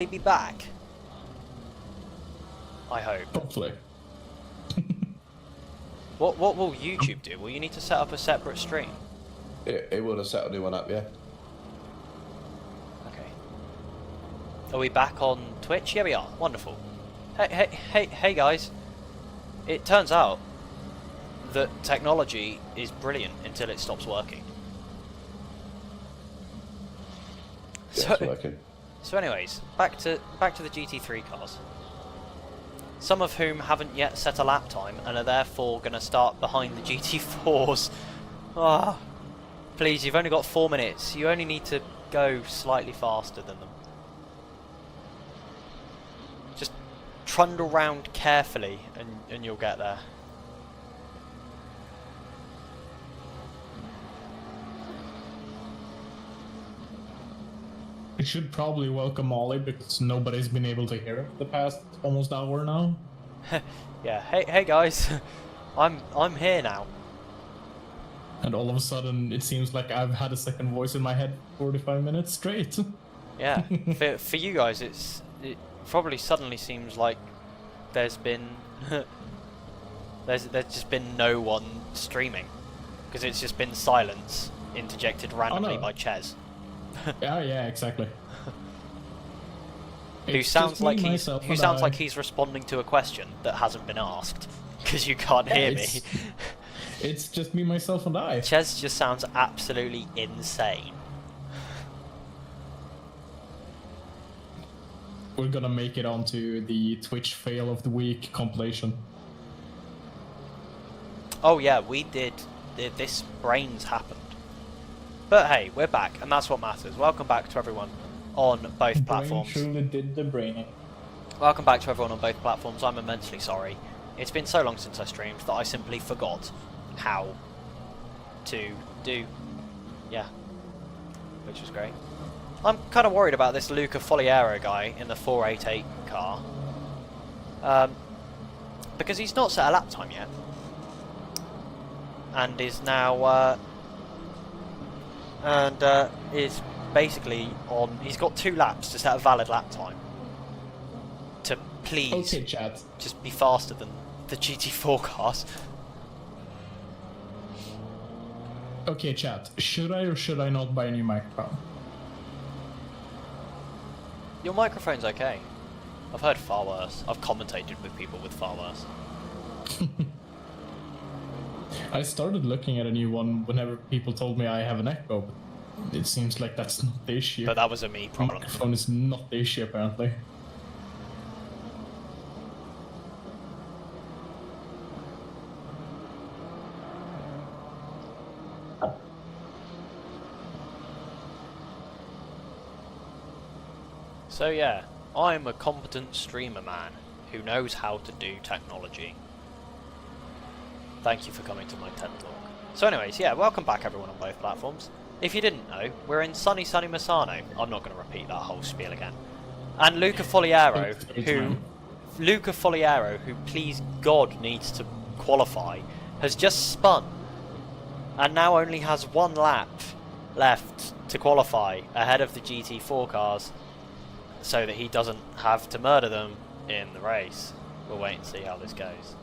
be back. I hope. Hopefully. What will YouTube do? Will you need to set up a separate stream? It would have set a new one up, yeah. Okay. Are we back on Twitch? Yeah, we are. Wonderful. Hey guys. It turns out that technology is brilliant until it stops working. Yeah, it's working. So anyways, back to the GT3 cars. Some of whom haven't yet set a lap time and are therefore going to start behind the GT4s. Ah, please, you've only got 4 minutes. You only need to go slightly faster than them. Just trundle round carefully and you'll get there. I should probably welcome Ollie because nobody's been able to hear it the past almost hour now. Yeah, hey guys, I'm here now. And all of a sudden, it seems like I've had a second voice in my head 45 minutes straight. Yeah, for you guys, it probably suddenly seems like there's been there's just been no one streaming because it's just been silence interjected randomly by Ches. Yeah, exactly. Who sounds like he's responding to a question that hasn't been asked because you can't hear me. It's just me, myself, and I. Ches just sounds absolutely insane. We're gonna make it onto the Twitch fail of the week compilation. Oh yeah, we did. This brains happened. But hey, we're back, and that's what matters. Welcome back to everyone on both platforms. Brain truly did the braining. Welcome back to everyone on both platforms. I'm immensely sorry. It's been so long since I streamed that I simply forgot how to do. Yeah. Which was great. I'm kind of worried about this Luca Foliero guy in the 488 car. Because he's not set a lap time yet. And is now... is basically on... He's got 2 laps to set a valid lap time. To please okay, chat. Just be faster than the GT4 cars. Okay, chat. Should I or should I not buy a new microphone? Your microphone's okay. I've heard far worse. I've commentated with people with far worse. I started looking at a new one whenever people told me I have an echo. It seems like that's not the issue. But that was a me problem. The microphone is not the issue, apparently. So yeah, I'm a competent streamer man who knows how to do technology. Thank you for coming to my TED Talk. So anyways, yeah, welcome back everyone on both platforms. If you didn't know, we're in sunny Misano. I'm not going to repeat that whole spiel again. And Luca Foliero, who please God needs to qualify, has just spun. And now only has 1 lap left to qualify ahead of the GT4 cars, so that he doesn't have to murder them in the race. We'll wait and see how this goes.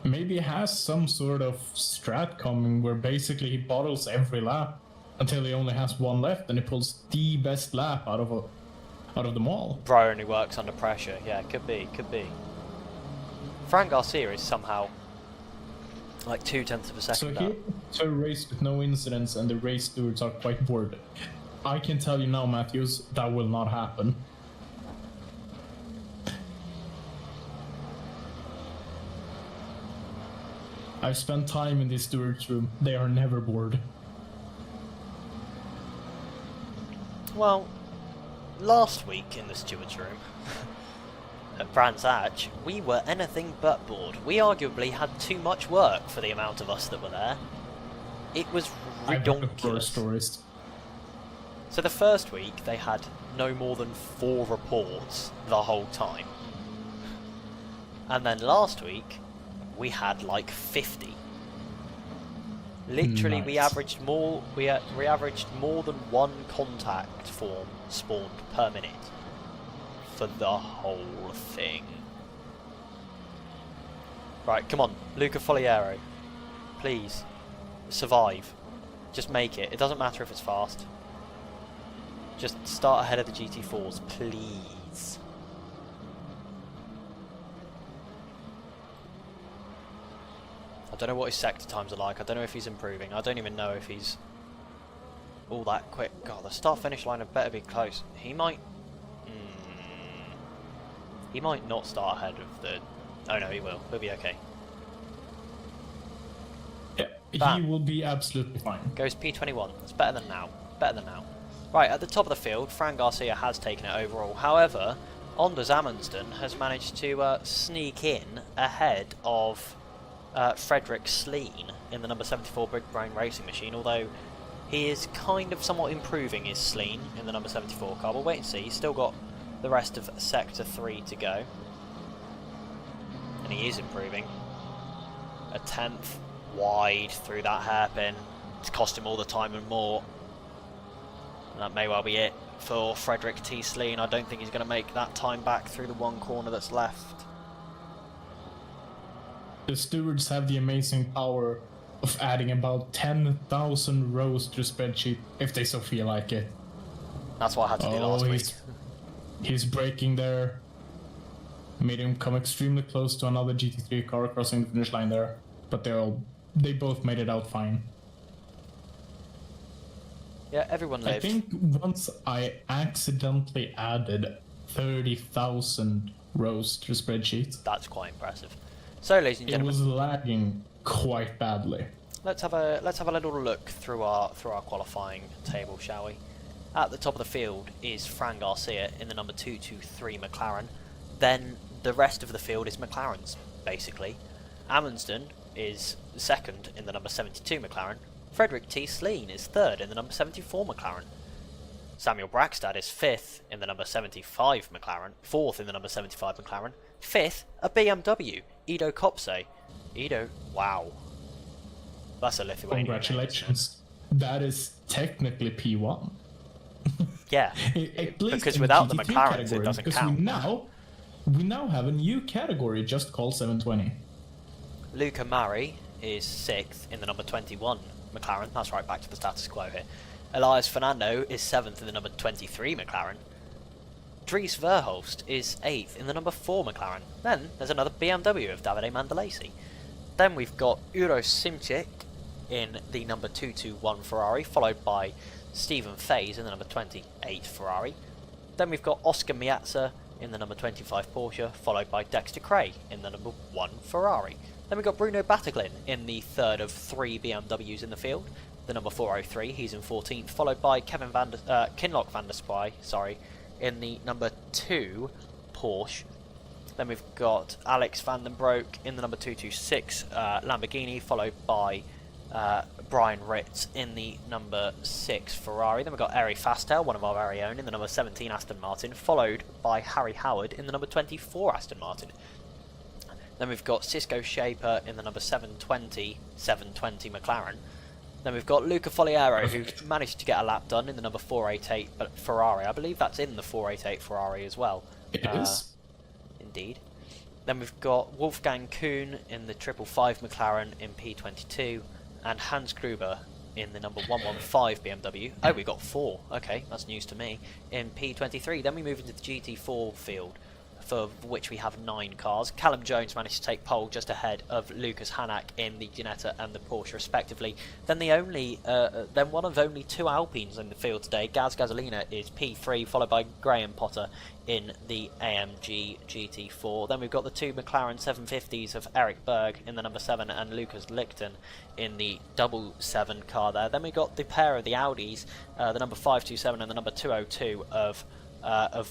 Maybe he has some sort of strat coming where basically he bottles every lap until he only has 1 left and he pulls the best lap out of them all. Bro only works under pressure. Yeah, could be. Fran Garcia is somehow like 0.2 of a second down. So a race with no incidents and the race stewards are quite bored. I can tell you now, Matthews, that will not happen. I've spent time in this steward's room. They are never bored. Well, last week in the steward's room at Brands Hatch, we were anything but bored. We arguably had too much work for the amount of us that were there. It was ridiculous. Stories. So the first week they had no more than 4 reports the whole time. And then last week we had like 50. Literally, nice. we averaged more than 1 contact form spawned per minute. for the whole thing. Right, come on, Luca Foliero. Please, survive. Just make it. It doesn't matter if it's fast. Just start ahead of the GT4s, please. I don't know what his sector times are like. I don't know if he's improving. I don't even know if he's all that quick. God, the start-finish line had better be close. He might... He might not start ahead of the... Oh no, he will. He'll be okay. Yeah, Bam. he will be absolutely fine. Goes P21. It's better than now. Better than now. Right, at the top of the field, Fran Garcia has taken it overall. However, Anders Amundsen has managed to sneak in ahead of Frederick Sleen in the number 74 Big Brain Racing Machine, although he is kind of somewhat improving his Sleen in the number 74 car. We'll wait and see. He's still got the rest of Sector 3 to go. And he is improving. A 10th wide through that hairpin. It's cost him all the time and more. And that may well be it for Frederick T. Sleen. I don't think he's going to make that time back through the one corner that's left. The stewards have the amazing power of adding about 10,000 rows to a spreadsheet if they so feel like it. That's what I had to do last week. He's braking there. Made him come extremely close to another GT3 car crossing the finish line there. But they both made it out fine. Yeah, everyone lived. I think once I accidentally added 30,000 rows to the spreadsheet. That's quite impressive. So, ladies and It gentlemen, was lagging quite badly. let's have a little look through our qualifying table, shall we? At the top of the field is Fran Garcia in the number 223 McLaren. Then the rest of the field is McLaren's, basically. Amundsen is second in the number 72 McLaren. Frederick T. Sleen is third in the number 74 McLaren. Samuel Brackstad is fifth in the number 75 McLaren. Fourth in the number 75 McLaren. Fifth, a BMW, Ido Kopse. Ido, wow. That's a Lithuanian. Congratulations. That is technically P1. Yeah, At least because in without the GT3 McLarens category, it doesn't because count. We now have a new category just called 720. Luca Murray is sixth in the number 21 McLaren. That's right, back to the status quo here. Elias Fernando is seventh in the number 23 McLaren. Dries Verhulst is eighth in the number 4 McLaren. Then there's another BMW of Davide Mandalesi. Then we've got Uros Simcik in the number 221 Ferrari, followed by Stephen Fays in the number 28 Ferrari. Then we've got Oscar Miazza in the number 25 Porsche, followed by Dexter Cray in the number 1 Ferrari. Then we've got Bruno Battaglin in the third of 3 BMWs in the field, the number 403, he's in 14th, followed by Kinloch van der Spy, in the number 2 Porsche. Then we've got Alex van den Broek in the number 226 Lamborghini, followed by Brian Ritz in the number 6 Ferrari. Then we've got Eri Fastel, one of our very own, in the number 17 Aston Martin, followed by Harry Howard in the number 24 Aston Martin. Then we've got Cisco Shaper in the number 720 McLaren. Then we've got Luca Foliero, who managed to get a lap done in the number 488 Ferrari. I believe that's in the 488 Ferrari as well. It is. Indeed. Then we've got Wolfgang Kuhn in the 555 McLaren in P22, and Hans Gruber in the number 115 BMW. Oh, we got 4. Okay, that's news to me. In P23. Then we move into the GT4 field, for which we have 9 cars. Callum Jones managed to take pole just ahead of Lucas Hanak in the Ginetta and the Porsche respectively. Then then one of only 2 Alpines in the field today, Gaz Gasolina, is P3, followed by Graham Potter in the AMG GT4. Then we've got the 2 McLaren 750s of Eric Berg in the number 7 and Lucas Lichten in the 777 car there. Then we've got the pair of the Audis, the number 527 and the number 202 of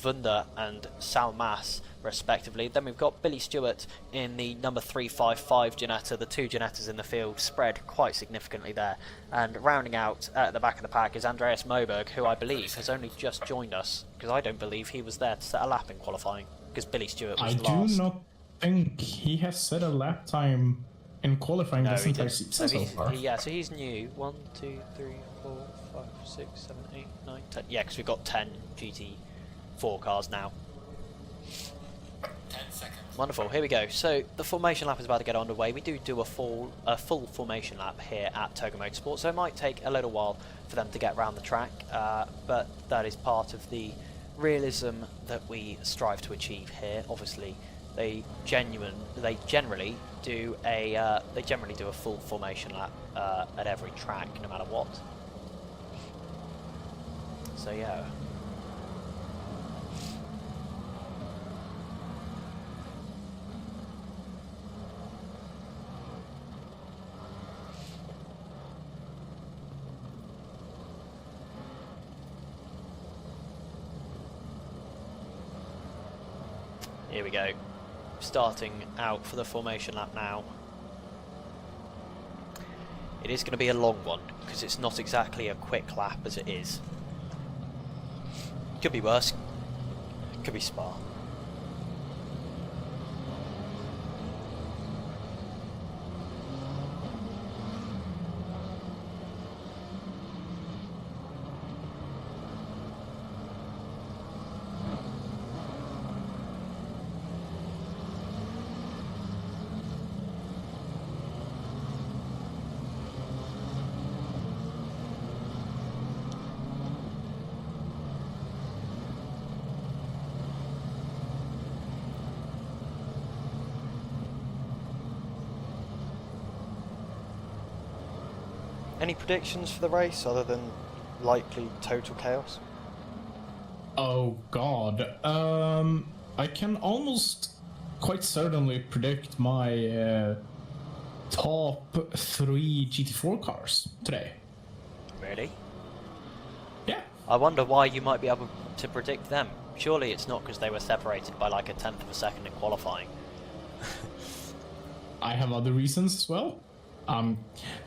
Wunder and Salmas respectively. Then we've got Billy Stewart in the number 355 Ginetta, the 2 Ginettas in the field spread quite significantly there. And rounding out at the back of the pack is Andreas Moberg, who I believe has only just joined us, because I don't believe he was there to set a lap in qualifying, because Billy Stewart was last. I do not think he has set a lap time in qualifying this entire season so far. Yeah, so he's new. 1, 2, 3, 4, 5, 6, 7, 8, 9, 10. Yeah, because we've got 10 GT4 cars now. Wonderful, here we go. So the formation lap is about to get underway. We do a full formation lap here at Toga Motorsport, so it might take a little while for them to get around the track, but that is part of the realism that we strive to achieve here. Obviously, they generally do a full formation lap at every track, no matter what. So yeah. Here we go, starting out for the formation lap now. It is going to be a long one, because it's not exactly a quick lap as it is. Could be worse, could be Spa. Any predictions for the race other than likely total chaos? Oh god. I can almost quite certainly predict my top 3 GT4 cars today. Really? Yeah. I wonder why you might be able to predict them. Surely it's not because they were separated by like a tenth of a second in qualifying. I have other reasons as well.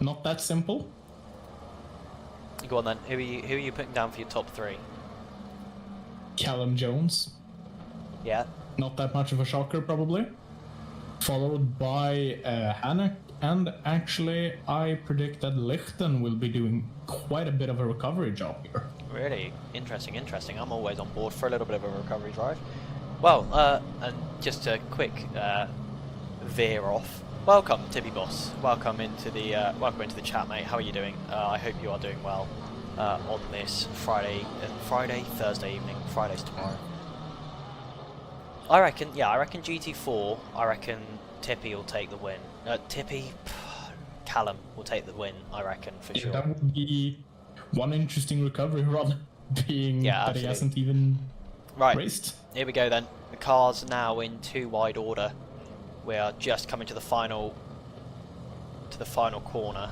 Not that simple. Go on then. Who are you putting down for your top 3? Callum Jones. Yeah. Not that much of a shocker, probably. Followed by Hannock, and actually, I predict that Lichten will be doing quite a bit of a recovery job here. Really interesting. I'm always on board for a little bit of a recovery drive. Well, and just a quick veer off. Welcome, Tibby Boss. Welcome into the chat, mate. How are you doing? I hope you are doing well on this Thursday evening. Friday's tomorrow. I reckon GT4. I reckon Tippy will take the win. Callum will take the win. I reckon for sure. That would be one interesting recovery run, being that absolutely. he hasn't even raced. Here we go then. The car's now in 2 wide order. We are just coming to the final corner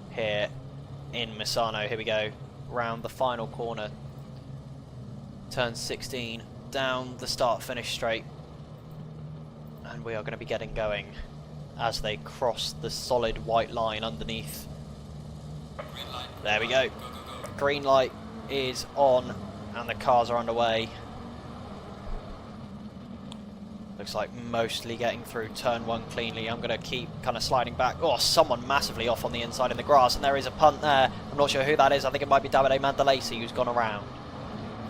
here in Misano. Here we go, round the final corner, turn 16, down the start-finish straight, and we are going to be getting going as they cross the solid white line underneath. There we go. Green light is on, and the cars are underway. Looks like mostly getting through turn 1 cleanly. I'm going to keep kind of sliding back. Oh, someone massively off on the inside in the grass, and there is a punt there. I'm not sure who that is. I think it might be Davide Mandalesi who's gone around.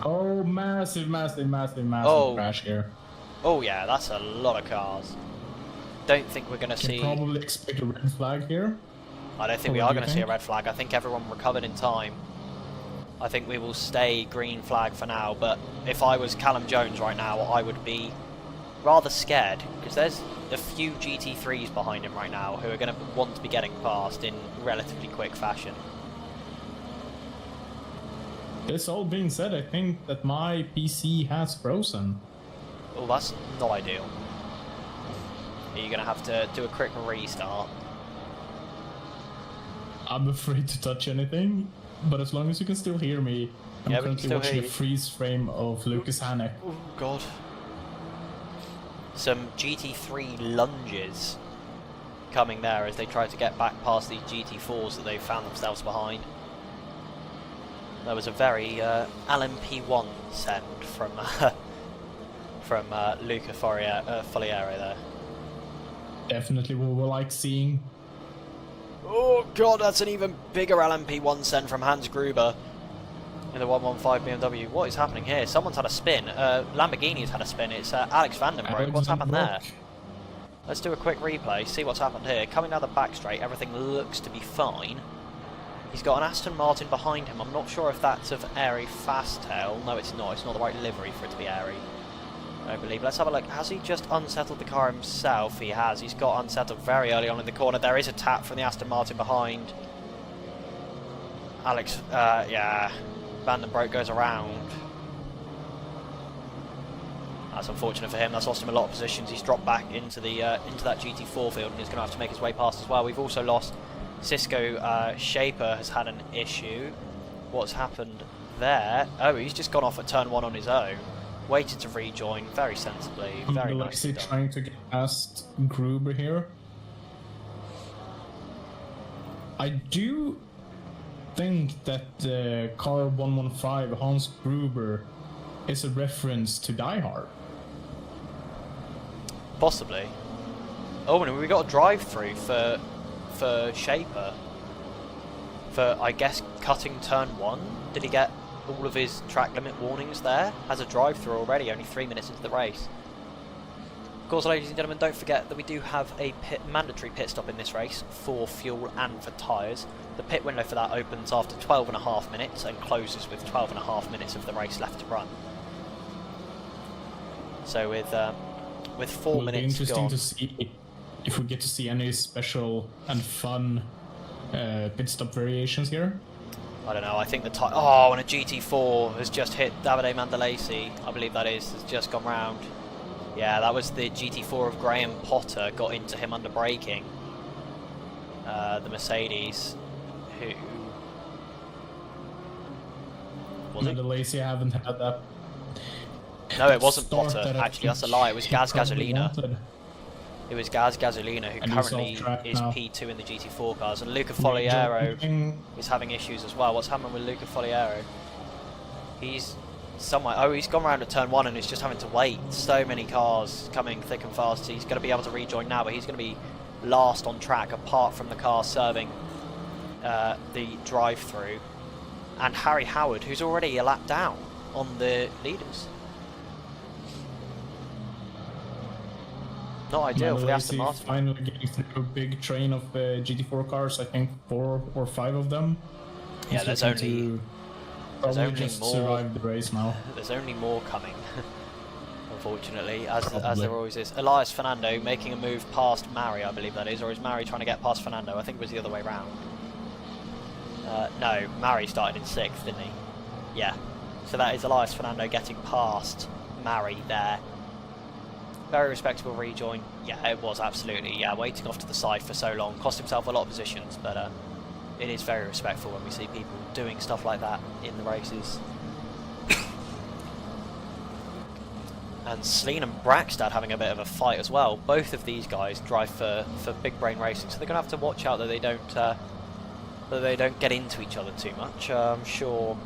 Oh, massive crash here. Oh yeah, that's a lot of cars. Don't think we're going to see... probably expect a red flag here. I don't think we are going to see a red flag. I think everyone recovered in time. I think we will stay green flag for now, but if I was Callum Jones right now, I would be rather scared, because there's a few GT3s behind him right now who are going to want to be getting past in relatively quick fashion. This all being said, I think that my PC has frozen. Oh, that's not ideal. Are you going to have to do a quick restart? I'm afraid to touch anything, but as long as you can still hear me, I'm currently watching a freeze frame of Lucas Hannock. Oh god. Some GT3 lunges coming there as they try to get back past these GT4s that they found themselves behind. There was a very LMP1 send from Luca Foliero there. Definitely we will like seeing. Oh god, that's an even bigger LMP1 send from Hans Gruber. in the 115 BMW. What is happening here? Someone's had a spin. Lamborghini's had a spin. It's Alex Vandenbroek. What's happened there? Let's do a quick replay, see what's happened here. Coming down the back straight, everything looks to be fine. He's got an Aston Martin behind him. I'm not sure if that's of Airy Fasttail. No, it's not. It's not the right livery for it to be Airy, I believe. Let's have a look. Has he just unsettled the car himself? He has. He's got unsettled very early on in the corner. There is a tap from the Aston Martin behind. Alex, yeah, Vandenbroek goes around. That's unfortunate for him. That's lost him a lot of positions. He's dropped back into the into that GT4 field, and he's going to have to make his way past as well. We've also lost Cisco. Shaper has had an issue. What's happened there? Oh, he's just gone off at turn 1 on his own. Waited to rejoin very sensibly. Very nicely done. Trying to get past Gruber here. I do think that car 115 Hans Gruber is a reference to Die Hard. Possibly. Oh, and we got a drive-through for Shaper. For, I guess, cutting turn 1. Did he get all of his track limit warnings there? Has a drive-through already, only 3 minutes into the race. Of course, ladies and gentlemen, don't forget that we do have a mandatory pit stop in this race for fuel and for tyres. The pit window for that opens after 12.5 minutes and closes with 12.5 minutes of the race left to run. So with 4 minutes gone... gone... to see if we get to see any special and fun pit stop variations here. I don't know, I think the tyre... Oh, and a GT4 has just hit Davide Mandalesi, I believe that is, has just gone round. Yeah, that was the GT4 of Graham Potter, got into him under braking. The Mercedes, who... Was it? Mandalesi haven't had that... No, it wasn't Potter, actually, that's a lie, it was Gaz Gasolina. It was Gaz Gasolina, who currently is P2 in the GT4 cars, and Luca Foliero is having issues as well. What's happening with Luca Foliero? He's somewhere... Oh, he's gone round at turn 1 and he's just having to wait. So many cars coming thick and fast. He's going to be able to rejoin now, but he's going to be last on track, apart from the car serving the drive-through. And Harry Howard, who's already a lap down on the leaders. Not ideal for the Aston Martin. Finally getting through a big train of GT4 cars, I think 4 or 5 of them. Yeah, there's only just more. Survive the race now. There's only more coming, unfortunately, as there always is. Elias Fernando making a move past Mari, I believe that is, or is Mari trying to get past Fernando? I think it was the other way round. No, Mari started in 6th, didn't he? Yeah. So that is Elias Fernando getting past Mari there. Very respectable rejoin. Yeah, it was absolutely. Yeah, waiting off to the side for so long. Cost himself a lot of positions, but it is very respectful when we see people doing stuff like that in the races. And Sleen and Brackstad having a bit of a fight as well. Both of these guys drive for Big Brain Racing, so they're going to have to watch out that they don't get into each other too much. I'm sure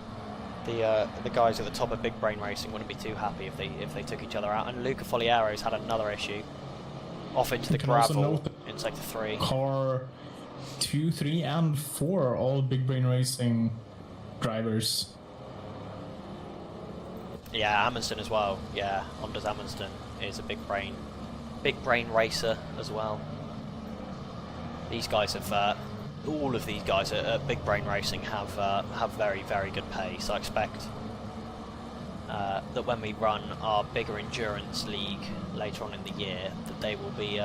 the guys at the top of Big Brain Racing wouldn't be too happy if they took each other out. And Luca Foliero's had another issue. Off into the gravel in sector 3. Car 2, 3 and 4 are all Big Brain Racing drivers. Yeah, Amundsen as well. Yeah, Honda's Amundsen is a big brain racer as well. These guys have all of these guys at Big Brain Racing have very, very good pace. I expect that when we run our bigger endurance league later on in the year, that they will be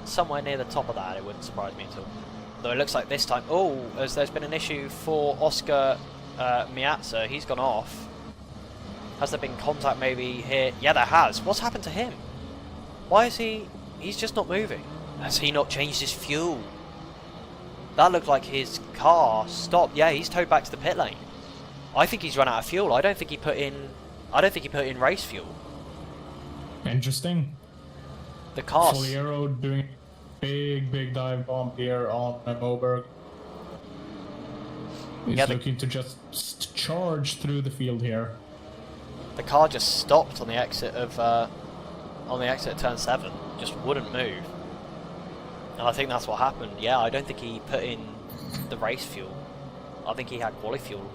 somewhere near the top of that. It wouldn't surprise me at all. Though it looks like this time, as there's been an issue for Oscar Miazza, he's gone off. Has there been contact maybe here? Yeah, there has. What's happened to him? Why is he's just not moving? Has he not changed his fuel? That looked like his car stopped. Yeah, he's towed back to the pit lane. I think he's run out of fuel. I don't think he put in race fuel. Interesting. The car. Foliero doing a big dive bomb here on Moberg. He's looking to just charge through the field here. The car just stopped on the exit of turn 7. Just wouldn't move. And I think that's what happened. Yeah, I don't think he put in the race fuel. I think he had quali fuel.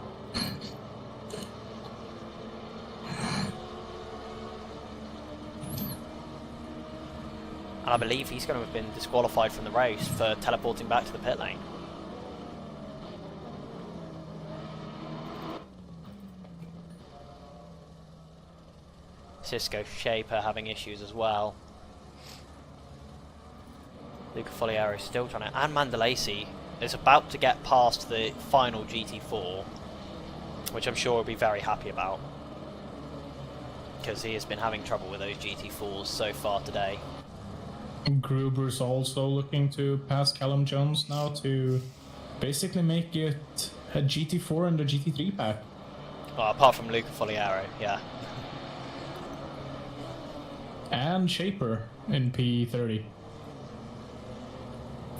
And I believe he's going to have been disqualified from the race for teleporting back to the pit lane. Cisco Shaper having issues as well. Luca Foliero still trying to... And Mandalesi is about to get past the final GT4, which I'm sure he'll be very happy about, because he has been having trouble with those GT4s so far today. Gruber's also looking to pass Callum Jones now to basically make it a GT4 and a GT3 pack. Well, apart from Luca Foliero, yeah. And Shaper in P30.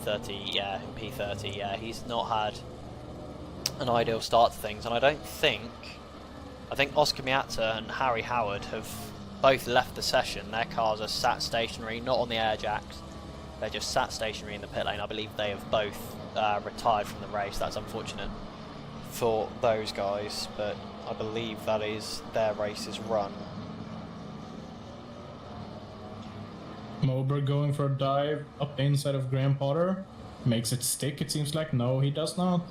30, yeah, in P30, yeah. He's not had an ideal start to things, and I think Oscar Miata and Harry Howard have both left the session. Their cars are sat stationary, not on the air jacks. They're just sat stationary in the pit lane. I believe they have both retired from the race. That's unfortunate for those guys, but I believe that is their race is run. Moberg going for a dive up the inside of Graham Potter. Makes it stick, it seems like. No, he does not.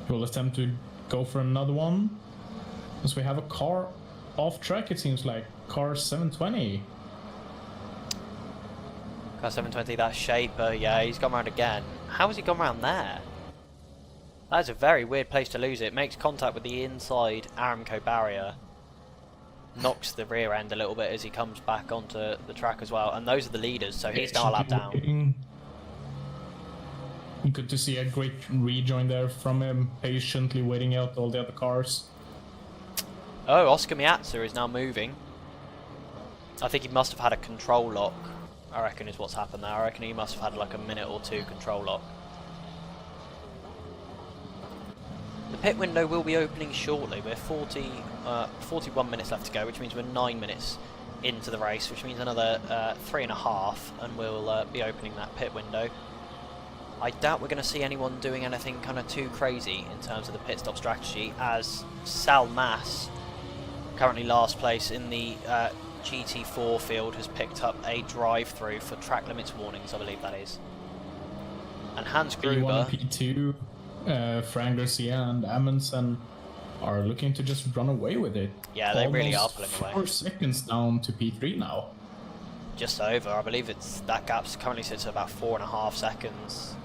He will attempt to go for another one. As we have a car off track, it seems like. Car 720. Car 720, that's Shaper. Yeah, he's gone round again. How has he gone round there? That is a very weird place to lose it. Makes contact with the inside Aramco barrier. Knocks the rear end a little bit as he comes back onto the track as well. And those are the leaders, so he's now a lap down. Good to see a great rejoin there from him, patiently waiting out all the other cars. Oh, Oscar Miazza is now moving. I think he must have had a control lock, I reckon is what's happened there. I reckon he must have had like a minute or two control lock. The pit window will be opening shortly. We're 41 minutes left to go, which means we're 9 minutes into the race, which means another 3.5, and we'll be opening that pit window. I doubt we're going to see anyone doing anything kind of too crazy in terms of the pit stop strategy, as Sal Mass, currently last place in the GT4 field, has picked up a drive-through for track limits warnings, I believe that is. And Hans Gruber... P1, P2, Frank Garcia and Amundsen are looking to just run away with it. Yeah, they really are pulling away. 4 seconds down to P3 now. Just over, I believe that gap currently sits at about 4.5 seconds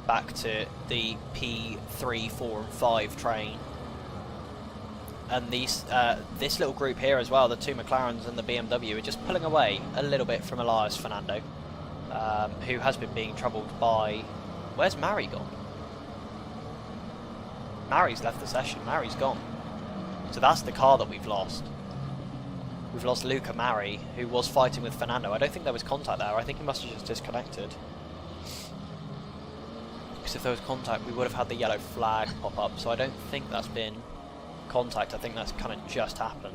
back to the P3, 4 and 5 train. And these this little group here as well, the two McLarens and the BMW, are just pulling away a little bit from Elias Fernando, who has been being troubled by... Where's Mari gone? Mari's left the session. Mari's gone. So that's the car that we've lost. We've lost Luca Mari, who was fighting with Fernando. I don't think there was contact there. I think he must have just disconnected. Because if there was contact, we would have had the yellow flag pop up. So I don't think that's been contact. I think that's kind of just happened.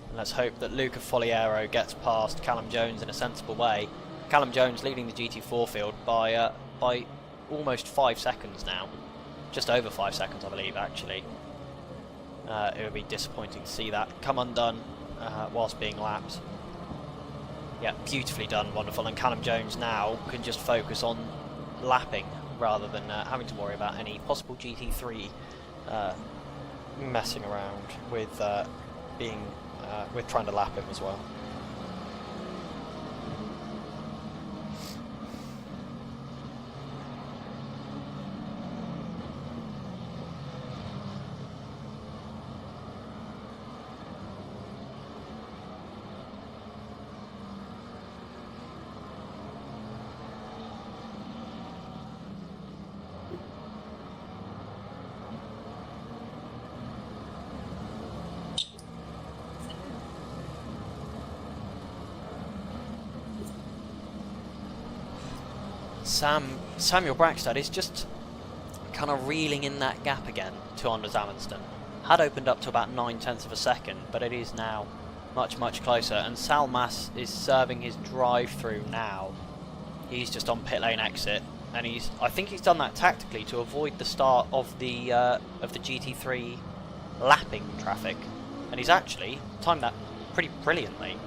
And let's hope that Luca Foliero gets past Callum Jones in a sensible way. Callum Jones leading the GT4 field by almost 5 seconds now. Just over 5 seconds, I believe, actually. It would be disappointing to see that come undone whilst being lapped. Yeah, beautifully done, wonderful. And Callum Jones now can just focus on lapping rather than having to worry about any possible GT3 messing around with with trying to lap him as well. Samuel Brackstad is just kind of reeling in that gap again to Anders Amundsen. Had opened up to about 9/10 of a second, but it is now much, much closer. And Sal Mass is serving his drive-through now. He's just on pit lane exit, and I think he's done that tactically to avoid the start of the GT3 lapping traffic. And he's actually timed that pretty brilliantly.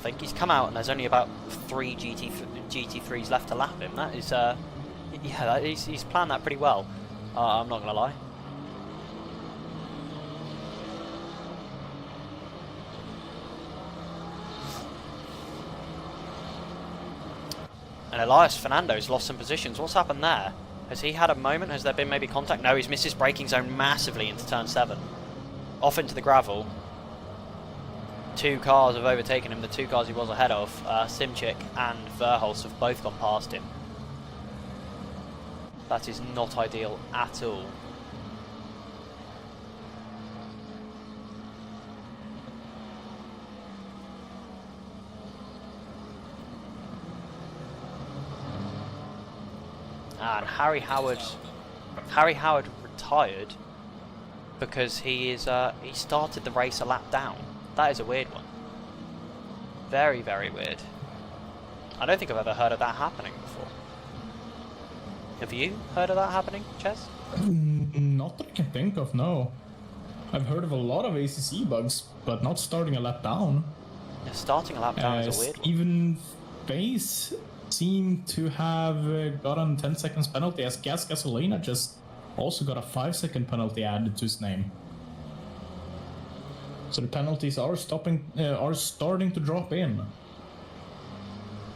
think. He's come out and there's only about 3 GT3s left to lap him. That is, yeah, he's planned that pretty well. I'm not going to lie. And Elias Fernando's lost some positions. What's happened there? Has he had a moment? Has there been maybe contact? No, he's missed his braking zone massively into turn 7. Off into the gravel. 2 cars have overtaken him. The 2 cars he was ahead of, Simchik and Verhulst, have both gone past him. That is not ideal at all. And Harry Howard retired because he started the race a lap down. That is a weird one. Very, very weird. I don't think I've ever heard of that happening before. Have you heard of that happening, Ches? Not that I can think of, no. I've heard of a lot of ACC bugs, but not starting a lap down. Yeah, starting a lap down is a weird one. Even Face seemed to have gotten 10 seconds penalty, as Gasolina just also got a 5-second penalty added to his name. So the penalties are starting to drop in.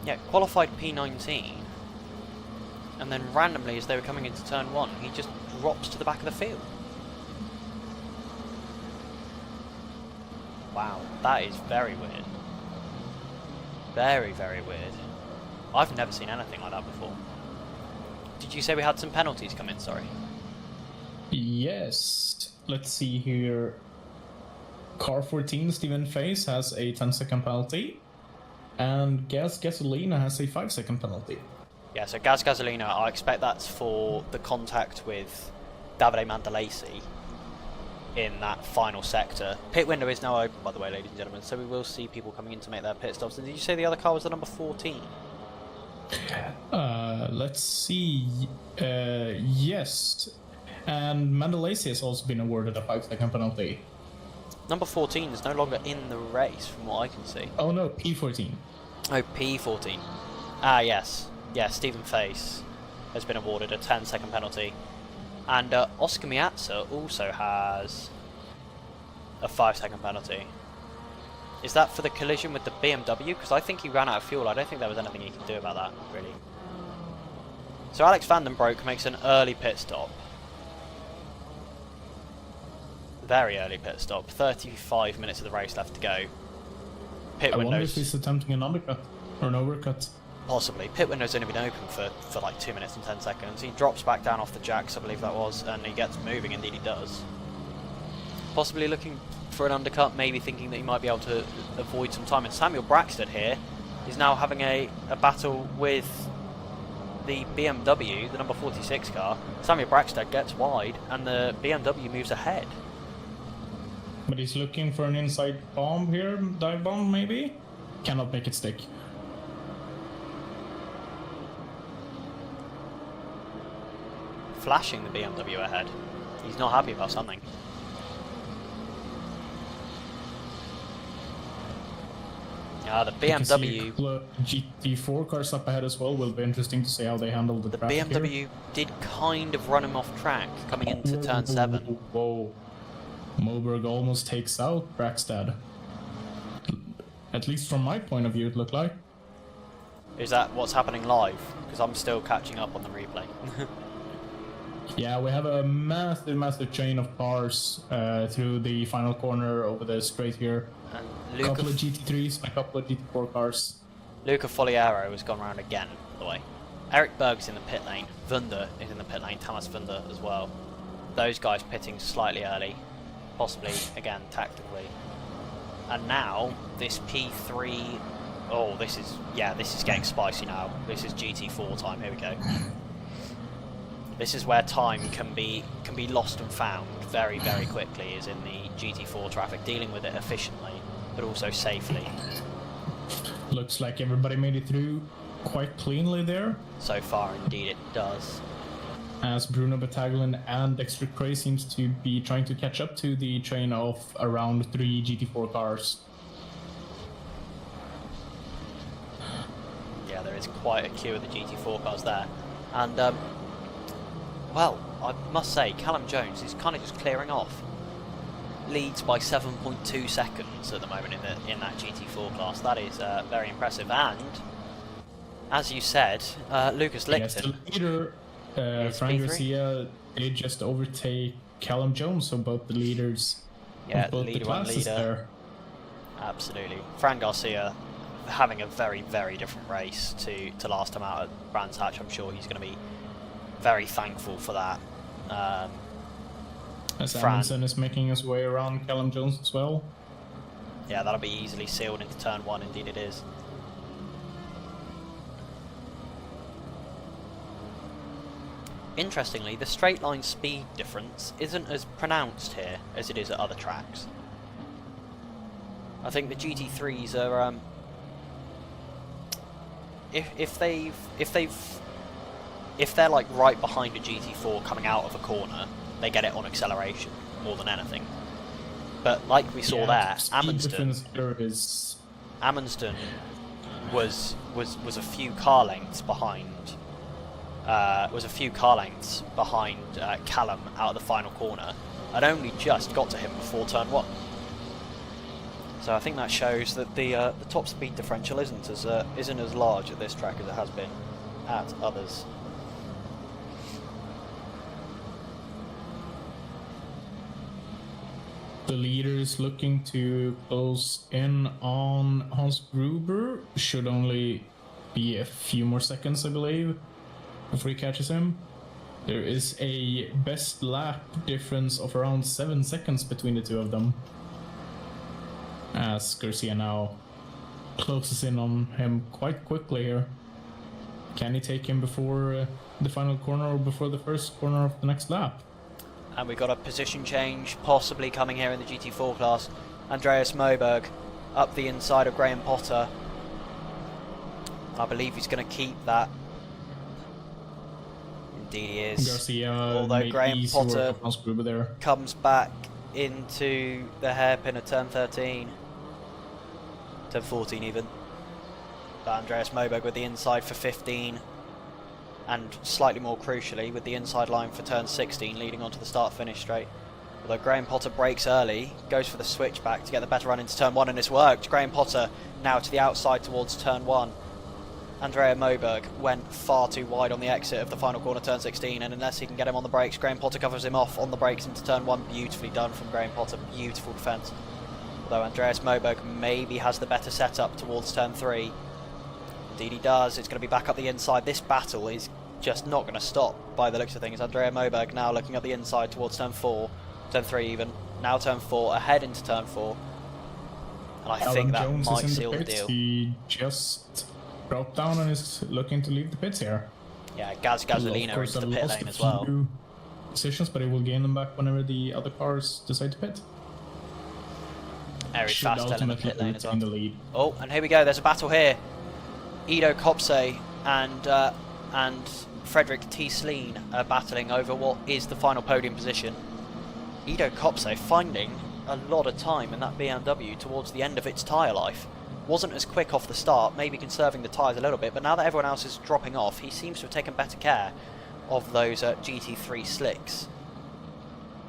Yeah, qualified P19, and then randomly, as they were coming into turn 1, he just drops to the back of the field. Wow, that is very weird. Very, very weird. I've never seen anything like that before. Did you say we had some penalties come in, sorry? Yes. Let's see here. Car 14, Steven Face, has a 10-second penalty. And Gasolina has a 5-second penalty. Yeah, so Gasolina, I expect that's for the contact with Davide Mandalesi in that final sector. Pit window is now open, by the way, ladies and gentlemen, so we will see people coming in to make their pit stops. And did you say the other car was the number 14? Let's see. Yes. And Mandalesi has also been awarded a 5-second penalty. Number 14 is no longer in the race, from what I can see. Oh no, P14. Oh, P14. Ah, yes. Yeah, Stephen Face has been awarded a 10-second penalty. And Oscar Miazza also has a 5-second penalty. Is that for the collision with the BMW? Because I think he ran out of fuel. I don't think there was anything he could do about that, really. So Alex van den Broek makes an early pit stop. Very early pit stop. 35 minutes of the race left to go. Pit I windows. wonder if he's attempting an undercut or an overcut. Possibly. Pit window's only been open for like 2 minutes and 10 seconds. He drops back down off the jacks, I believe that was, and he gets moving. Indeed he does. Possibly looking for an undercut, maybe thinking that he might be able to avoid some time. And Samuel Braxton here is now having a battle with the BMW, the number 46 car. Samuel Braxton gets wide and the BMW moves ahead. But he's looking for an inside bomb here, dive bomb maybe? Cannot make it stick. Flashing the BMW ahead. He's not happy about something. The BMW... GT4 cars up ahead as well. Will be interesting to see how they handle the traffic BMW here. did kind of run him off track coming into turn 7. Whoa. Moberg almost takes out Braxton. At least from my point of view, it looked like. Is that what's happening live? Because I'm still catching up on the replay. Yeah, we have a massive chain of cars through the final corner over the straight here. And a couple of GT3s, a couple of GT4 cars. Luca Foliero has gone round again, by the way. Eric Berg's in the pit lane. Wunder is in the pit lane. Thomas Wunder as well. Those guys pitting slightly early. Possibly, again, tactically. And now, this P3... Oh, this is getting spicy now. This is GT4 time. Here we go. This is where time can be lost and found very, very quickly, is in the GT4 traffic, dealing with it efficiently, but also safely. Looks like everybody made it through quite cleanly there. So far, indeed, it does. As Bruno Battaglin and Dexter Cray seems to be trying to catch up to the chain of around 3 GT4 cars. Yeah, there is quite a queue of the GT4 cars there. And, well, I must say, Callum Jones is kind of just clearing off. Leads by 7.2 seconds at the moment in that GT4 class. That is very impressive. And, as you said, Lucas Yes, Licton. the leader, Frank P3? Garcia, did just overtake Callum Jones, so both the leaders of both the leader on classes leader. there. Absolutely. Fran Garcia having a very, very different race to last time out at Brands Hatch. I'm sure he's going to be very thankful for that. As Fran. Amundsen is making his way around Callum Jones as well. Yeah, that'll be easily sealed into turn 1, indeed it is. Interestingly, the straight line speed difference isn't as pronounced here as it is at other tracks. I think the GT3s are if they're like right behind a GT4 coming out of a corner, they get it on acceleration more than anything. But like we saw there, Amundsen was a few car lengths behind. Callum out of the final corner, and only just got to him before turn 1. So I think that shows that the top speed differential isn't as large at this track as it has been at others. The leaders looking to close in on Hans Gruber. Should only be a few more seconds, I believe, before he catches him. There is a best lap difference of around 7 seconds between the two of them, as Garcia now closes in on him quite quickly here. Can he take him before the final corner or before the first corner of the next lap? And we've got a position change possibly coming here in the GT4 class. Andreas Moberg up the inside of Graham Potter. I believe he's going to keep that. Indeed he is. Garcia, although Graham Potter there comes back into the hairpin of turn 13. Turn 14 even. But Andreas Moberg with the inside for 15. And slightly more crucially with the inside line for turn 16 leading onto the start-finish straight. Although Graham Potter breaks early, goes for the switchback to get the better run into turn 1, and it's worked. Graham Potter now to the outside towards turn 1. Andrea Moberg went far too wide on the exit of the final corner, turn 16, and unless he can get him on the brakes, Graham Potter covers him off on the brakes into turn 1. Beautifully done from Graham Potter, beautiful defence. Although Andreas Moberg maybe has the better setup towards turn 3. Indeed he does. It's going to be back up the inside. This battle is just not going to stop by the looks of things. Andrea Moberg now looking up the inside towards turn 4, turn 3 even, now turn 4, ahead into turn 4. And I think that Jones might is in seal the pits. deal. He just dropped down and is looking to leave the pits here. Yeah, Gasolina into the pit lane as well. Positions, but he will gain them back whenever the other cars decide to pit. Very fast in the pit lane as well. The lead. Oh, and here we go. There's a battle here. Ido Kopse and Frederick T. Sleen are battling over what is the final podium position. Ido Kopse finding a lot of time in that BMW towards the end of its tyre life. Wasn't as quick off the start, maybe conserving the tyres a little bit, but now that everyone else is dropping off, he seems to have taken better care of those GT3 slicks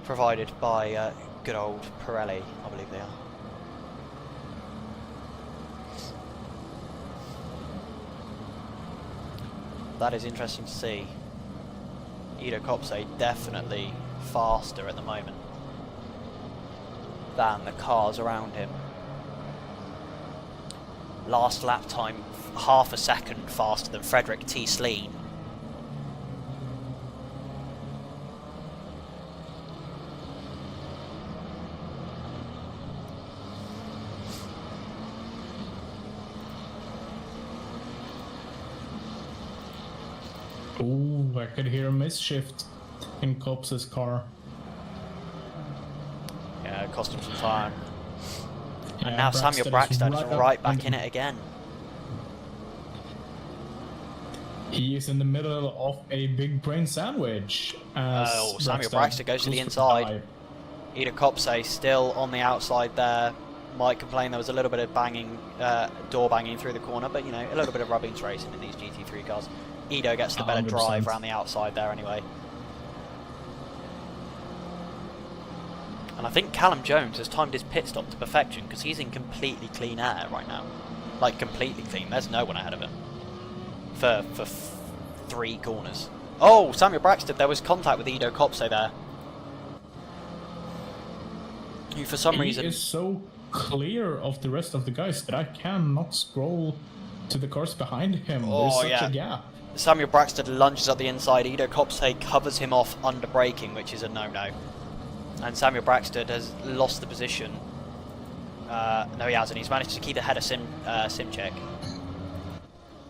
provided by good old Pirelli, I believe they are. That is interesting to see. Ido Kopse definitely faster at the moment than the cars around him. Last lap time half a second faster than Frederick T. Sleen. Oh, I could hear a misshift in Kopse's car. Yeah, it cost him some time. Yeah, And now Samuel Braxton is right back in it again. He is in the middle of a big brain sandwich. Samuel Braxton goes to the inside. Ido Kopse still on the outside there. might complain there was a little bit of banging, door banging through the corner, but you know, a little bit of rubbings racing in these GT3 cars. Ido gets the better 100%. drive around the outside there anyway. And I think Callum Jones has timed his pit stop to perfection because he's in completely clean air right now. Like, completely clean. There's no one ahead of him. For 3 corners. Oh, Samuel Braxton, there was contact with Ido Kopse there. Who for some reason... He is so clear of the rest of the guys that I cannot scroll to the cars behind him. There's such a gap. Samuel Braxton lunges up the inside. Ido Kopse covers him off under braking, which is a no-no. And Samuel Braxton has lost the position. No, he hasn't. He's managed to keep ahead of Simchek.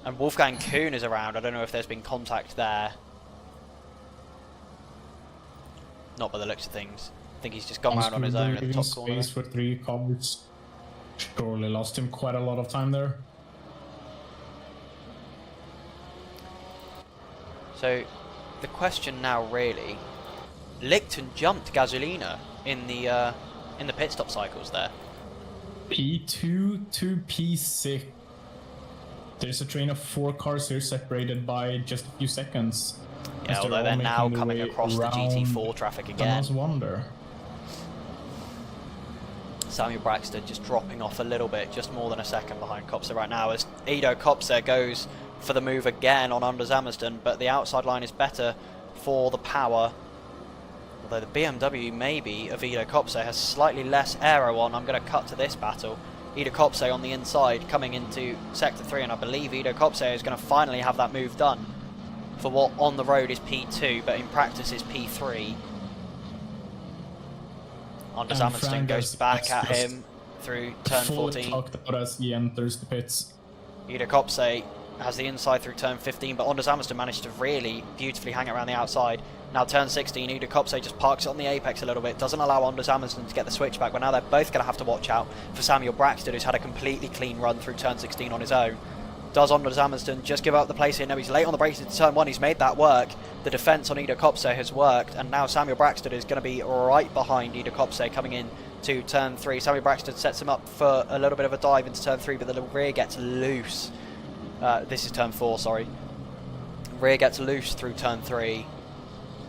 And Wolfgang Kuhn is around. I don't know if there's been contact there. Not by the looks of things. I think he's just gone around on his own at the top corner. Space for 3 cars. Surely lost him quite a lot of time there. So, the question now really... Lichten jumped Gasolina in the pit stop cycles there. P2 to P6. There's a train of 4 cars here separated by just a few seconds. Yeah, although they're now coming across the GT4 traffic again. Wonder. Samuel Braxton just dropping off a little bit, just more than a second behind Kopse right now, as Ido Kopse goes for the move again on Anders Amundsen, but the outside line is better for the power. Although the BMW maybe of Ido Kopse has slightly less aero on. I'm going to cut to this battle. Ido Kopse on the inside coming into Sector 3, and I believe Ido Kopse is going to finally have that move done for what on the road is P2, but in practice is P3. Anders Amundsen goes back at him through turn 14. Talked about as he enters the pits. Ido Kopse has the inside through turn 15, but Anders Amundsen managed to really beautifully hang it around the outside. Now turn 16, Ido Kopse just parks it on the apex a little bit, doesn't allow Anders Amundsen to get the switchback, but now they're both going to have to watch out for Samuel Braxton, who's had a completely clean run through turn 16 on his own. Does Anders Amundsen just give up the place here? No, he's late on the brakes into turn 1, he's made that work. The defence on Ido Kopse has worked, and now Samuel Braxton is going to be right behind Ido Kopse coming in to turn 3. Samuel Braxton sets him up for a little bit of a dive into turn 3, but the rear gets loose. This is turn 4, sorry. Rear gets loose through turn 3,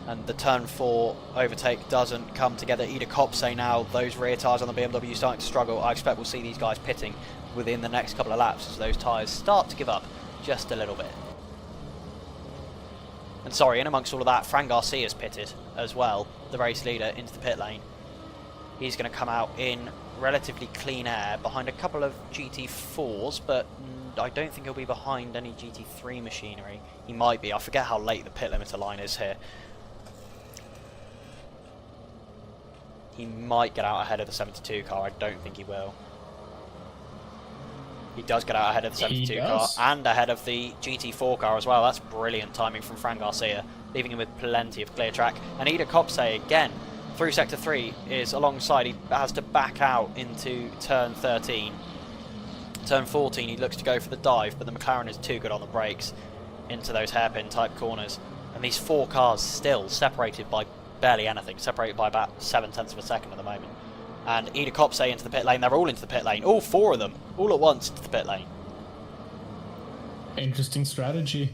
and the turn 4 overtake doesn't come together. Ido Kopse now, those rear tyres on the BMW starting to struggle. I expect we'll see these guys pitting within the next couple of laps as those tyres start to give up just a little bit. And sorry, in amongst all of that, Fran Garcia's pitted as well, the race leader, into the pit lane. He's going to come out in relatively clean air behind a couple of GT4s, but I don't think he'll be behind any GT3 machinery. He might be. I forget how late the pit limiter line is here. He might get out ahead of the 72 car. I don't think he will. He does get out ahead of the 72 car and ahead of the GT4 car as well. That's brilliant timing from Fran Garcia, leaving him with plenty of clear track. And Ido Kopse, again, through Sector 3, is alongside. He has to back out into turn 13. Turn 14, he looks to go for the dive, but the McLaren is too good on the brakes into those hairpin type corners. And these 4 cars still separated by barely anything, separated by about 0.7 of a second at the moment. And Ido Kopse into the pit lane. They're all into the pit lane. All 4 of them, all at once into the pit lane. Interesting strategy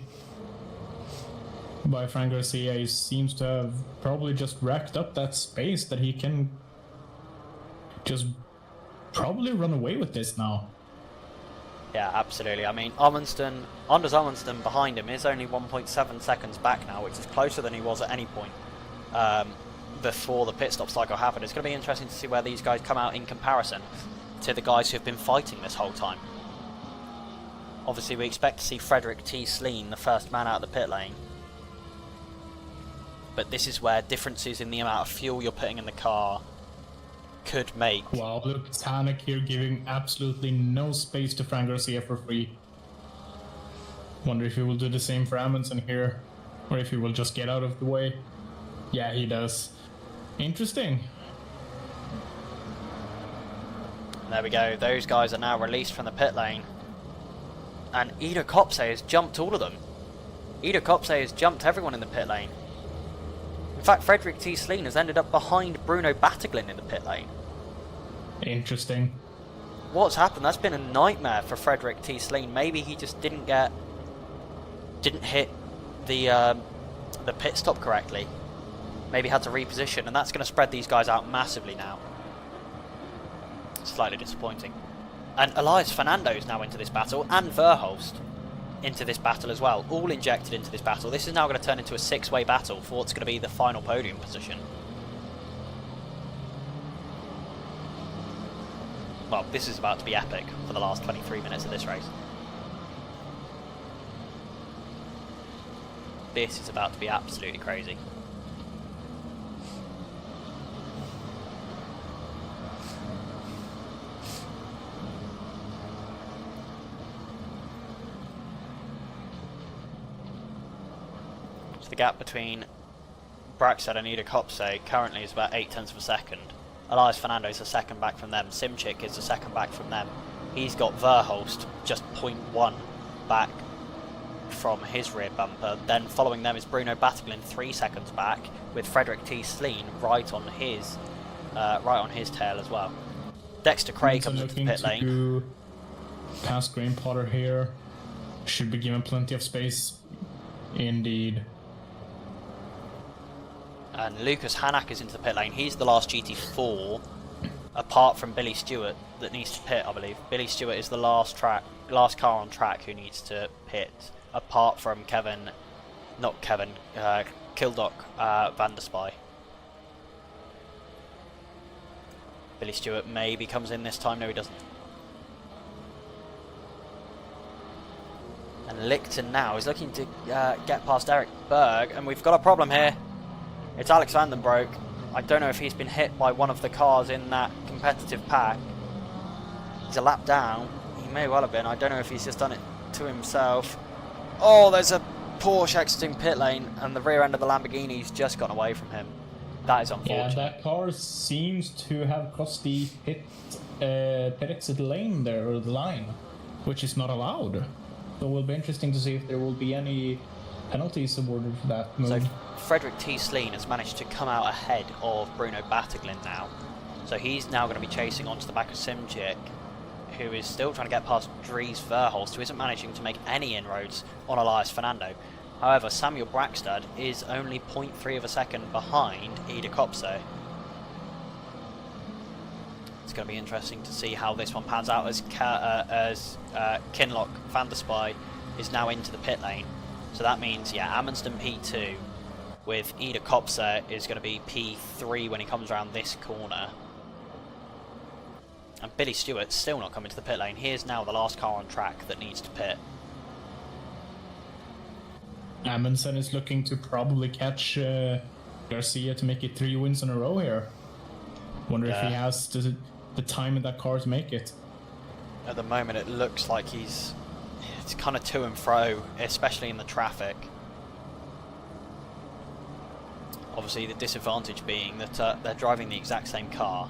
by Fran Garcia. He seems to have probably just racked up that space that he can just probably run away with this now. Yeah, absolutely. I mean, Anders Amundsen behind him is only 1.7 seconds back now, which is closer than he was at any point before the pit stop cycle happened. It's going to be interesting to see where these guys come out in comparison to the guys who've been fighting this whole time. Obviously, we expect to see Frederick T. Sleen, the first man out of the pit lane. But this is where differences in the amount of fuel you're putting in the car could make. Wow, look, Tanak here giving absolutely no space to Fran Garcia for free. Wonder if he will do the same for Amundsen here, or if he will just get out of the way. Yeah, he does. Interesting. There we go. Those guys are now released from the pit lane. And Ido Kopse has jumped all of them. Ido Kopse has jumped everyone in the pit lane. In fact, Frederick T. Sleen has ended up behind Bruno Battiglin in the pit lane. Interesting. what's happened? That's been a nightmare for Frederick T. Sleen. Maybe he just didn't hit the pit stop correctly. Maybe had to reposition, and that's going to spread these guys out massively now. Slightly disappointing. And Elias Fernando's now into this battle, and Verhulst into this battle as well. All injected into this battle. This is now going to turn into a 6-way battle for what's going to be the final podium position. Well, this is about to be epic for the last 23 minutes of this race. This is about to be absolutely crazy. So the gap between Braxad and Ida Kopse currently is about 0.8 of a second. Elias Fernando is a second back from them. Simchik is a second back from them. He's got Verhulst just 0.1 back from his rear bumper. Then following them is Bruno Battiglin 3 seconds back, with Frederick T. Sleen right on his tail as well. Dexter Craig comes into the pit lane. Past Graham Potter here. Should be given plenty of space. Indeed. And Lucas Hanak is into the pit lane. He's the last GT4, apart from Billy Stewart, that needs to pit, I believe. Billy Stewart is the last car on track who needs to pit, apart from Kildok Van der Spy. Billy Stewart maybe comes in this time. No, he doesn't. And Licton now is looking to get past Eric Berg, and we've got a problem here. It's Alex Vandenbroek. I don't know if he's been hit by one of the cars in that competitive pack. He's a lap down. He may well have been. I don't know if he's just done it to himself. Oh, there's a Porsche exiting pit lane, and the rear end of the Lamborghini's just gone away from him. That is unfortunate. Yeah, that car seems to have crossed the pit exit lane there, or the line, which is not allowed. So it will be interesting to see if there will be any penalties awarded for that move. So Frederick T. Sleen has managed to come out ahead of Bruno Battiglin now. So he's now going to be chasing onto the back of Simchik, who is still trying to get past Dries Verhulst, who isn't managing to make any inroads on Elias Fernando. However, Samuel Braxtad is only 0.3 of a second behind Ida Kopse. It's going to be interesting to see how this one pans out as Kinloch Van der Spy is now into the pit lane. So that means, yeah, Amundsen P2 with Ida Kopse is going to be P3 when he comes around this corner. And Billy Stewart's still not coming to the pit lane. He is now the last car on track that needs to pit. Amundsen is looking to probably catch Garcia to make it 3 wins in a row here. Wonder if he has the time in that car to make it. At the moment it looks like it's kind of to and fro, especially in the traffic. Obviously the disadvantage being that they're driving the exact same car,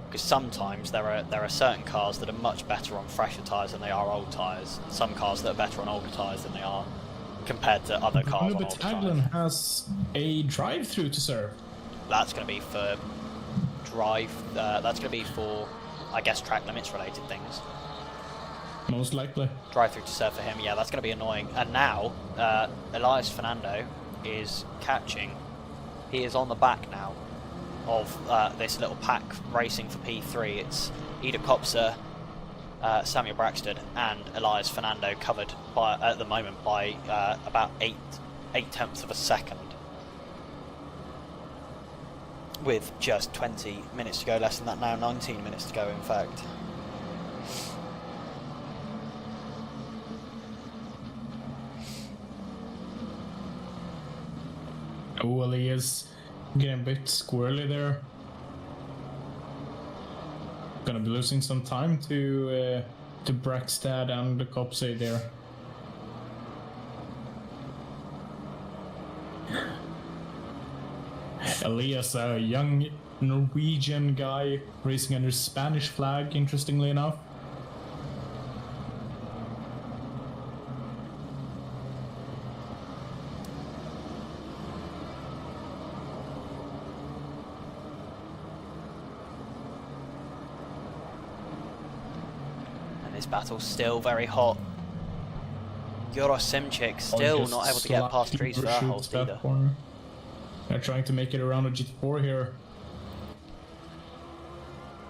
because sometimes there are certain cars that are much better on fresher tyres than they are old tyres. Some cars that are better on older tyres than they are compared to other cars on older tyres. But has a drive-through to serve. That's going to be for that's going to be for, I guess, track limits related things. Most likely. Drive-through to serve for him, yeah, that's going to be annoying. And now, Elias Fernando is catching. He is on the back now of this little pack racing for P3. It's Ida Kopse, Samuel Braxton, and Elias Fernando covered by, at the moment, by about 0.8 of a second. With just 20 minutes to go, less than that now, 19 minutes to go in fact. Oh, well, he is getting a bit squirrely there. Gonna be losing some time to Braxtad and the Kopse there. Elias, a young Norwegian guy racing under Spanish flag, interestingly enough. This battle's still very hot. Yoro Simchik still Just not able to get past slightly Dries Verhulst overshoots that either. corner. They're trying to make it around the GT4 here.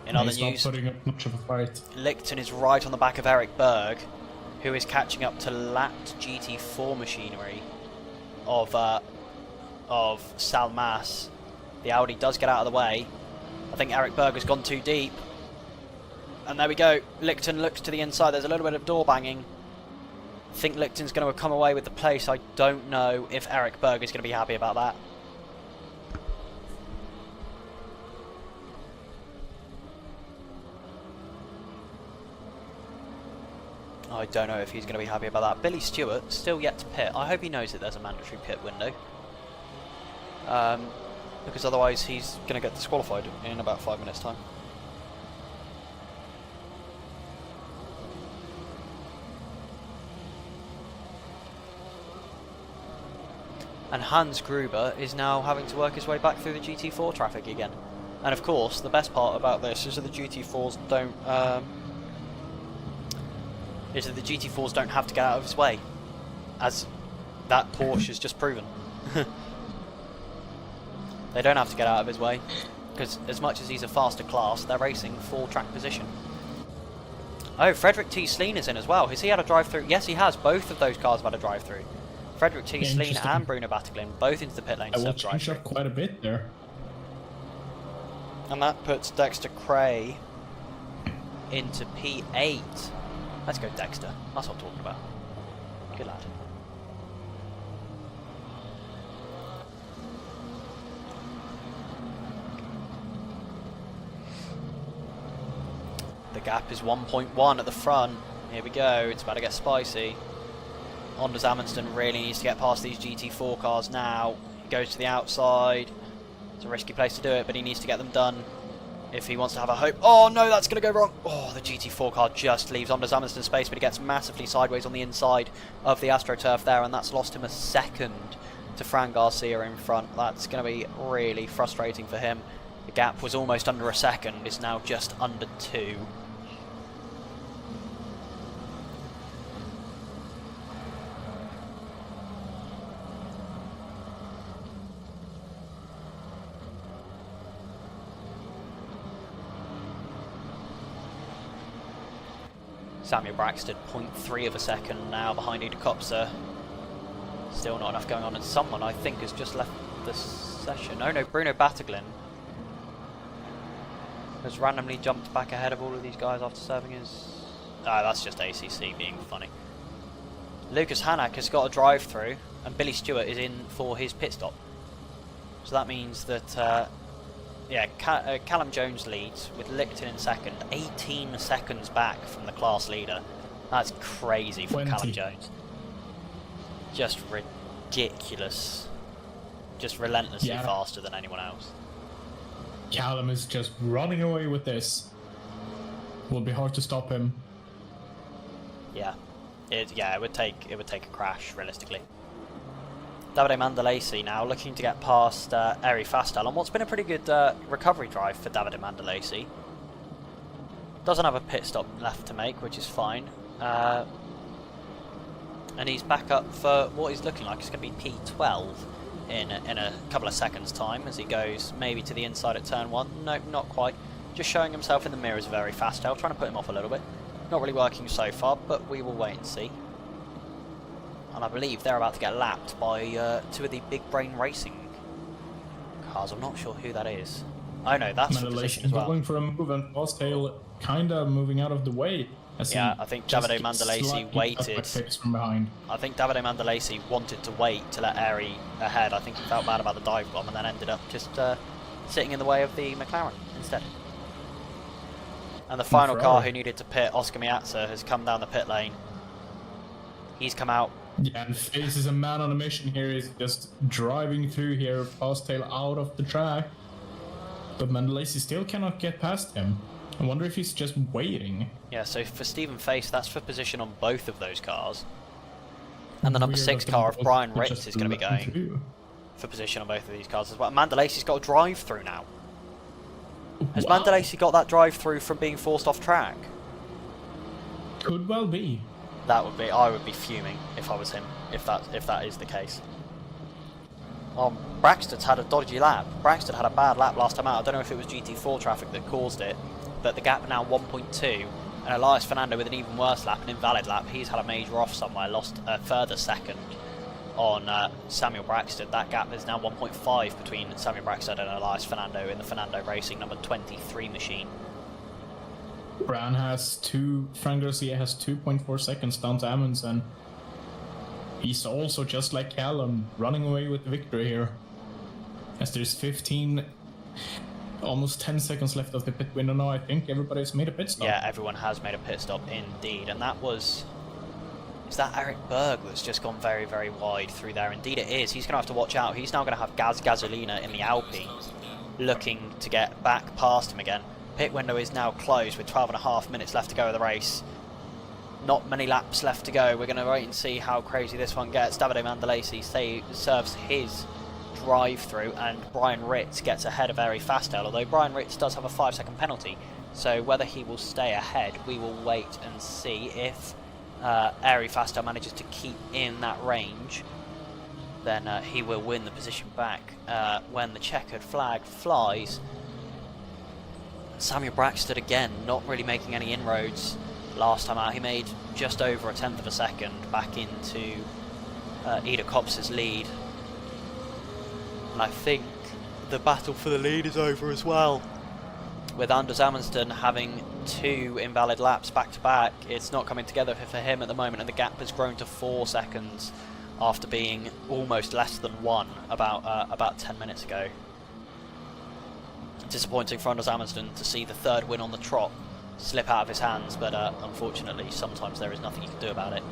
In other He's not news, putting up much of a fight. Lichten is right on the back of Eric Berg, who is catching up to lapped GT4 machinery of Salmas. The Audi does get out of the way. I think Eric Berg has gone too deep. And there we go. Lichten looks to the inside. There's a little bit of door banging. I think Lichten's going to come away with the place. I don't know if Eric Berg is going to be happy about that. I don't know if he's going to be happy about that. Billy Stewart still yet to pit. I hope he knows that there's a mandatory pit window. Because otherwise he's going to get disqualified in about 5 minutes' time. And Hans Gruber is now having to work his way back through the GT4 traffic again. And of course, the best part about this is that the GT4s don't have to get out of his way, as that Porsche has just proven. They don't have to get out of his way, because as much as he's a faster class, they're racing for track position. Oh, Frederick T. Sleen is in as well. Has he had a drive-through? Yes, he has. Both of those cars have had a drive-through. Frederick T. Sleen and Bruno Battiglin both into the pit lane. I will change up quite a bit there. And that puts Dexter Cray into P8. Let's go Dexter. That's what I'm talking about. Good lad. The gap is 1.1 at the front. Here we go. It's about to get spicy. Anders Amundsen really needs to get past these GT4 cars now. He goes to the outside. It's a risky place to do it, but he needs to get them done if he wants to have a hope. Oh no, that's going to go wrong. Oh, the GT4 car just leaves Anders Amundsen space, but he gets massively sideways on the inside of the AstroTurf there, and that's lost him a second to Fran Garcia in front. That's going to be really frustrating for him. The gap was almost under a second, it's now just under 2. Samuel Braxton, 0.3 of a second now behind Ida Kopser. Still not enough going on, and someone I think has just left the session. Oh no, Bruno Battiglin has randomly jumped back ahead of all of these guys after serving his... Ah, that's just ACC being funny. Lucas Hanak has got a drive-through, and Billy Stewart is in for his pit stop. So that means that... yeah, Callum Jones leads with Lichten in second, 18 seconds back from the class leader. That's crazy for 20. Callum Jones. Just ridiculous. Just relentlessly faster than anyone else. Callum is just running away with this. Will be hard to stop him. Yeah, it would take a crash realistically. Davide Mandalesi now looking to get past Eri Fastel on what's been a pretty good recovery drive for Davide Mandalesi. Doesn't have a pit stop left to make, which is fine. And he's back up for what is looking like it's going to be P12 in a couple of seconds time as he goes maybe to the inside at turn 1. Nope, not quite. Just showing himself in the mirrors very fast. Trying to put him off a little bit. Not really working so far, but we will wait and see. And I believe they're about to get lapped by 2 of the Big Brain Racing cars. I'm not sure who that is. Oh no, that's for position as well. Going for a move and Fosdale kind of moving out of the way. Yeah, I think Davide Mandalesi waited. From behind. I think Davide Mandalesi wanted to wait to let Eri ahead. I think he felt bad about the dive bomb and then ended up just sitting in the way of the McLaren instead. And the final car who needed to pit, Oscar Miazza, has come down the pit lane. He's come out. Yeah, and Face is a man on a mission here. He's just driving through here, Fosdale out of the track. But Mandalesi still cannot get past him. I wonder if he's just waiting. Yeah, so for Stephen Face, that's for position on both of those cars. And the number 6 car of Brian Ritz is going to be going for position on both of these cars as well. Mandalesi's got a drive-through now. Has Mandalesi got that drive-through from being forced off track? Could well be. That would be. I would be fuming if I was him. If that is the case. Braxton's had a dodgy lap. Braxton had a bad lap last time out. I don't know if it was GT4 traffic that caused it, but the gap now 1.2. And Elias Fernando with an even worse lap, an invalid lap. He's had a major off somewhere, lost a further second on Samuel Braxton. That gap is now 1.5 between Samuel Braxton and Elias Fernando in the Fernando Racing number 23 machine. Frank Garcia has 2.4 seconds down to Amundsen. He's also, just like Callum, running away with the victory here. As there's 15, almost 10 seconds left of the pit window now. I think everybody's made a pit stop. Yeah, everyone has made a pit stop indeed. And that was... Is that Eric Berg that's just gone very, very wide through there? Indeed it is. He's going to have to watch out. He's now going to have Gasolina in the Alpine looking to get back past him again. Pit window is now closed with 12.5 minutes left to go of the race. Not many laps left to go. We're going to wait and see how crazy this one gets. Davide Mandalesi serves his drive-through, and Brian Ritz gets ahead of Ari Fastel, although Brian Ritz does have a 5-second penalty. So whether he will stay ahead, we will wait and see. If Ari Fastel manages to keep in that range, then he will win the position back when the checkered flag flies. Samuel Braxton again not really making any inroads last time out. He made just over a tenth of a second back into Ida Copse's lead. And I think the battle for the lead is over as well. With Anders Amundsen having 2 invalid laps back to back, it's not coming together for him at the moment, and the gap has grown to 4 seconds after being almost less than 1 about 10 minutes ago. Disappointing for Anders Amundsen to see the 3rd win on the trot slip out of his hands, but unfortunately sometimes there is nothing you can do about it.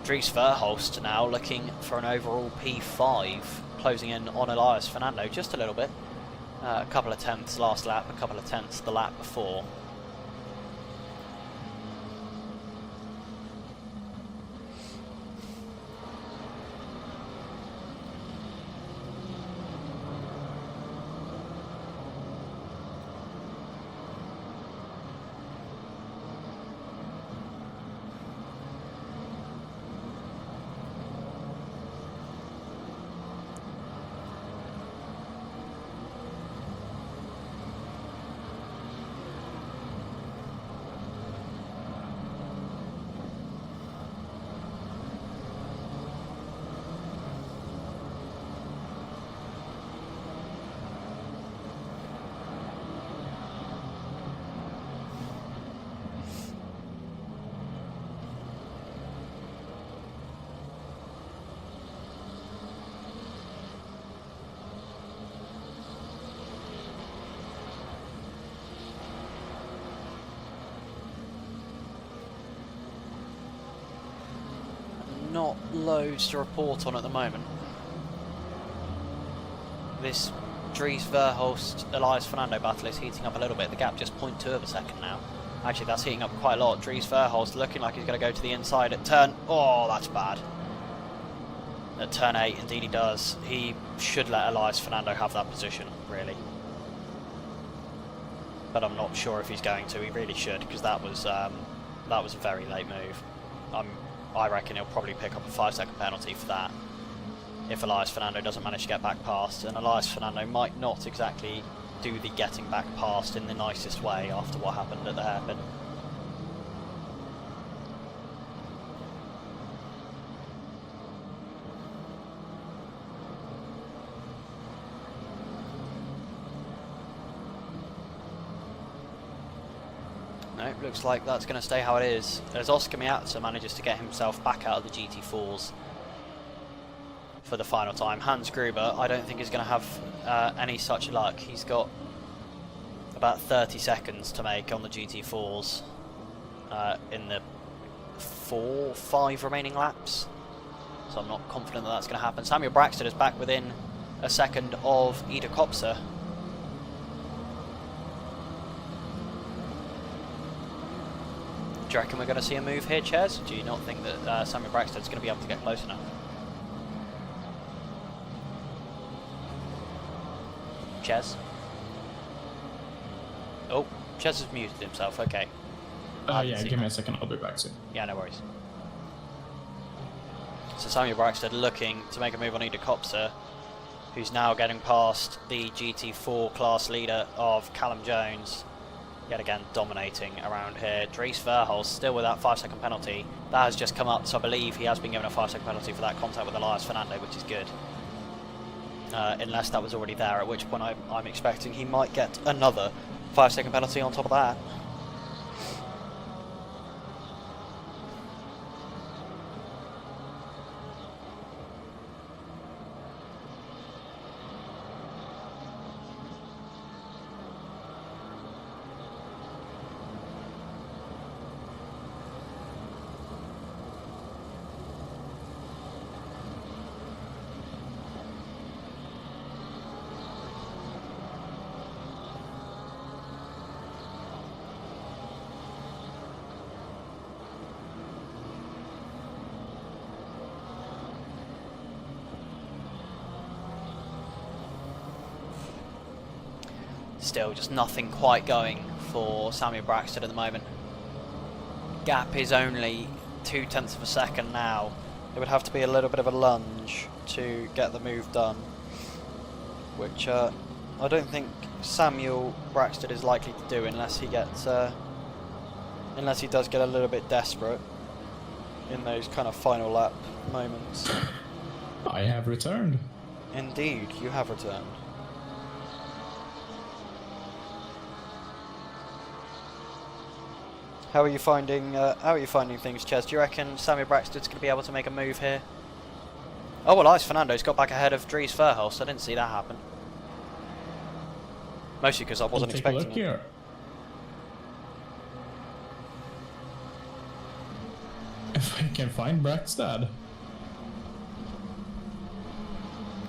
Dries Verhulst now looking for an overall P5, closing in on Elias Fernando just a little bit. A couple of tenths last lap, a couple of tenths the lap before. Not loads to report on at the moment. This Dries Verhulst Elias Fernando battle is heating up a little bit. The gap just 0.2 of a second now. Actually, that's heating up quite a lot. Dries Verhulst looking like he's going to go to the inside at turn... Oh, that's bad. At turn 8, indeed he does. He should let Elias Fernando have that position, really. But I'm not sure if he's going to. He really should, because that was a very late move. I reckon he'll probably pick up a 5-second penalty for that if Elias Fernando doesn't manage to get back past, and Elias Fernando might not exactly do the getting back past in the nicest way after what happened at the hairpin. No, looks like that's going to stay how it is, as Oscar Miazza manages to get himself back out of the GT4s for the final time. Hans Gruber, I don't think is going to have any such luck. He's got about 30 seconds to make on the GT4s in the 4-5 remaining laps, so I'm not confident that that's going to happen. Samuel Braxton is back within a second of Ida Copse. Do you reckon we're going to see a move here, Ches? Do you not think that Samuel Braxton's going to be able to get close enough? Ches? Oh, Ches has muted himself, okay. Yeah, give me a second, I'll be back soon. Yeah, no worries. So Samuel Braxton looking to make a move on Ida Copser, who's now getting past the GT4 class leader of Callum Jones. Yet again dominating around here. Dries Verhulst still with that 5-second penalty. That has just come up, so I believe he has been given a 5-second penalty for that contact with Elias Fernando, which is good. Unless that was already there, at which point I'm expecting he might get another 5-second penalty on top of that. Still just nothing quite going for Samuel Braxton at the moment. Gap is only 0.2 of a second now. It would have to be a little bit of a lunge to get the move done, which I don't think Samuel Braxton is likely to do unless he gets unless he does get a little bit desperate in those kind of final lap moments. I have returned. Indeed, you have returned. How are you finding things, Ches? Do you reckon Samuel Braxton's going to be able to make a move here? Oh well, Elias Fernando's got back ahead of Dries Verhulst. I didn't see that happen. Mostly because I wasn't expecting it. Here. If I can find Braxton.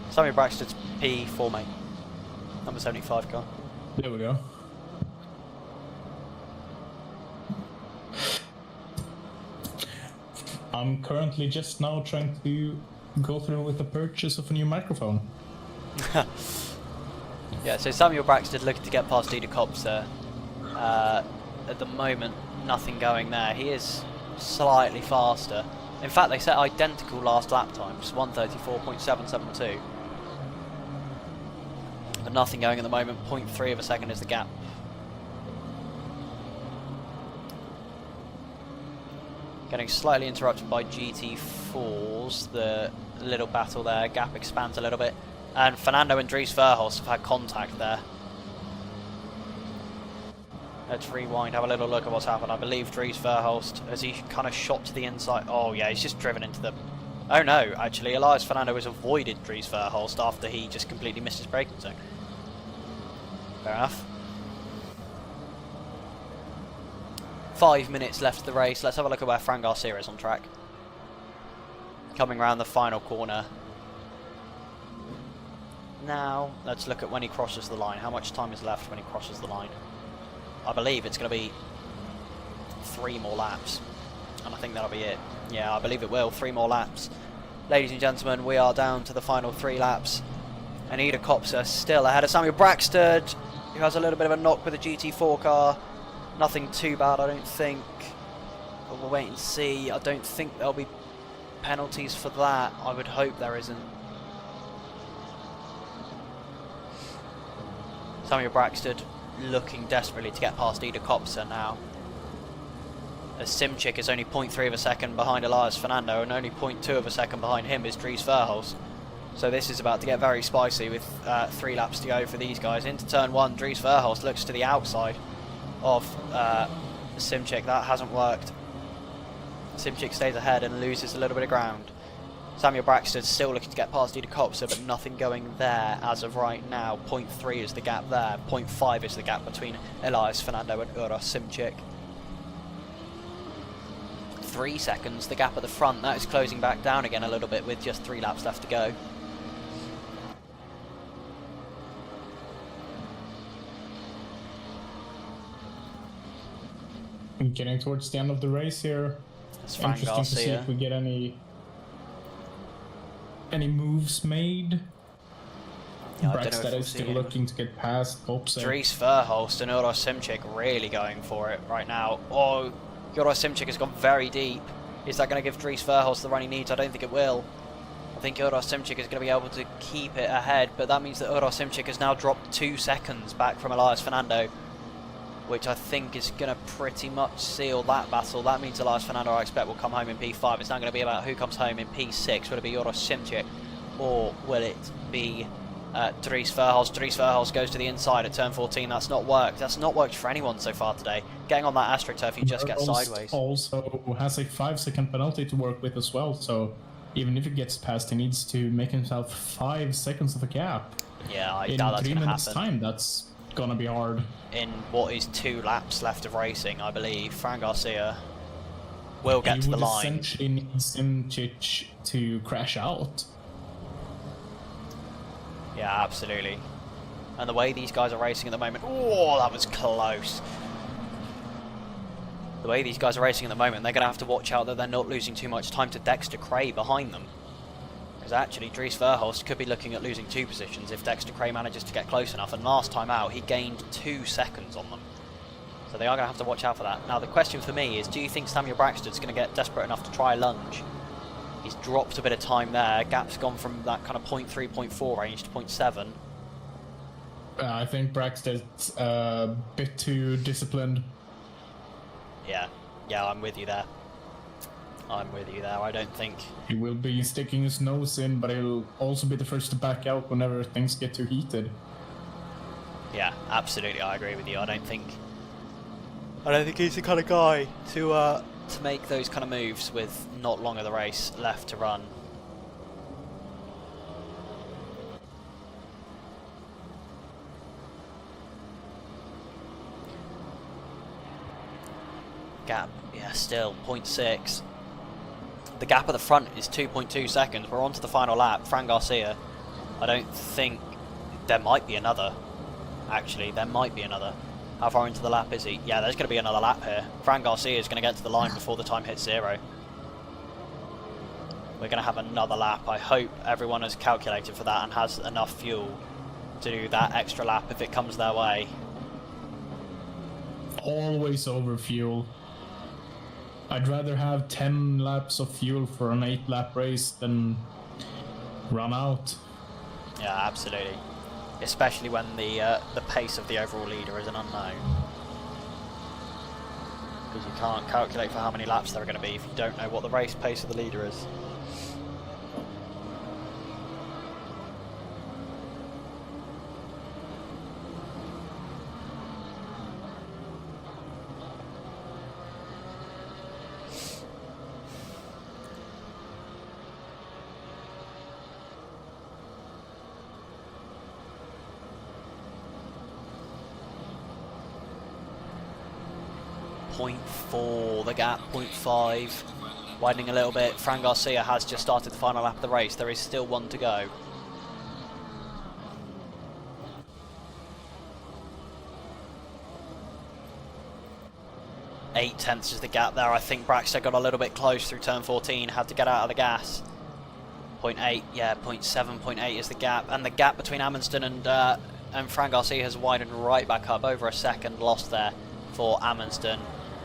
Samuel Braxton's P4, mate. Number 75 car. There we go. I'm currently just now trying to go through with the purchase of a new microphone. Yeah, so Samuel Braxton looking to get past Ida Copser. At the moment, nothing going there. He is slightly faster. In fact, they set identical last lap times, 1:34.772. But nothing going at the moment. 0.3 of a second is the gap. Getting slightly interrupted by GT4s, the little battle there, gap expands a little bit, and Fernando and Dries Verhulst have had contact there. Let's rewind, have a little look at what's happened. I believe Dries Verhulst, has he kind of shot to the inside? Oh yeah, he's just driven into the... Oh no, actually, Elias Fernando has avoided Dries Verhulst after he just completely missed his braking zone. Fair enough. 5 minutes left of the race. Let's have a look at where Fran Garcia is on track. Coming around the final corner. Now, let's look at when he crosses the line. How much time is left when he crosses the line? I believe it's going to be 3 more laps. And I think that'll be it. Yeah, I believe it will. 3 more laps. Ladies and gentlemen, we are down to the final 3 laps. And Ida Copser still ahead of Samuel Braxton, who has a little bit of a knock with the GT4 car. Nothing too bad, I don't think. But we'll wait and see. I don't think there'll be penalties for that. I would hope there isn't. Samuel Braxton looking desperately to get past Ida Copser now. As Simchik is only 0.3 of a second behind Elias Fernando, and only 0.2 of a second behind him is Dries Verhulst. So this is about to get very spicy with 3 laps to go for these guys. Into turn 1, Dries Verhulst looks to the outside of Simchik. That hasn't worked. Simchik stays ahead and loses a little bit of ground. Samuel Braxton still looking to get past Ida Copser, but nothing going there as of right now. 0.3 is the gap there. 0.5 is the gap between Elias Fernando and Uros Simchik. 3 seconds, the gap at the front. That is closing back down again a little bit with just 3 laps left to go. Getting towards the end of the race here. That's Fran Interesting to see Garcia. if we get any moves made. Yeah, I don't know if Braxton we'll is see still him. looking to get past Copser. Dries Verhulst and Uros Simchik really going for it right now. Oh, Joris Simchik has gone very deep. Is that going to give Dries Verhulst the run he needs? I don't think it will. I think Joris Simchik is going to be able to keep it ahead, but that means that Joris Simchik has now dropped 2 seconds back from Elias Fernando, which I think is going to pretty much seal that battle. That means Elias Fernando, I expect, will come home in P5. It's now going to be about who comes home in P6. Will it be Joris Simchik, or will it be Dries Verhulst? Dries Verhulst goes to the inside at turn 14. That's not worked. That's not worked for anyone so far today. Getting on that AstroTurf, you just get sideways. Also has a 5-second penalty to work with as well, so even if he gets past, he needs to make himself 5 seconds of a gap. Yeah, I doubt that's going to happen. In 3 minutes' time, that's gonna be hard. In what is 2 laps left of racing, I believe, Fran Garcia will get to the line. He would essentially need Simchik to crash out. Yeah, absolutely. And the way these guys are racing at the moment... Oh, that was close. The way these guys are racing at the moment, they're going to have to watch out that they're not losing too much time to Dexter Cray behind them. Because actually, Dries Verhulst could be looking at losing 2 positions if Dexter Cray manages to get close enough. And last time out, he gained 2 seconds on them. So they are going to have to watch out for that. Now, the question for me is, do you think Samuel Braxton's going to get desperate enough to try a lunge? He's dropped a bit of time there. Gap's gone from that kind of 0.3, 0.4 range to 0.7. I think Braxton's a bit too disciplined. Yeah, I'm with you there. I don't think... He will be sticking his nose in, but he'll also be the first to back out whenever things get too heated. Yeah, absolutely, I agree with you. I don't think he's the kind of guy to make those kind of moves with not long of the race left to run. Gap, yeah, still 0.6. The gap at the front is 2.2 seconds. We're on to the final lap. Fran Garcia, I don't think... There might be another. Actually, there might be another. How far into the lap is he? Yeah, there's going to be another lap here. Fran Garcia is going to get to the line before the time hits 0. We're going to have another lap. I hope everyone has calculated for that and has enough fuel to do that extra lap if it comes their way. Always over fuel. I'd rather have 10 laps of fuel for an 8-lap race than run out. Yeah, absolutely. Especially when the pace of the overall leader is an unknown. Because you can't calculate for how many laps there are going to be if you don't know what the race pace of the leader is. .4, the gap 0.5, widening a little bit. Fran Garcia has just started the final lap of the race. There is still 1 to go. Eight tenths is the gap there. I think Braxton got a little bit close through turn 14, had to get out of the gas. 0.8, yeah, 0.7, 0.8 is the gap, and the gap between Amundsen and Fran Garcia has widened right back up. Over a second lost there for Amundsen.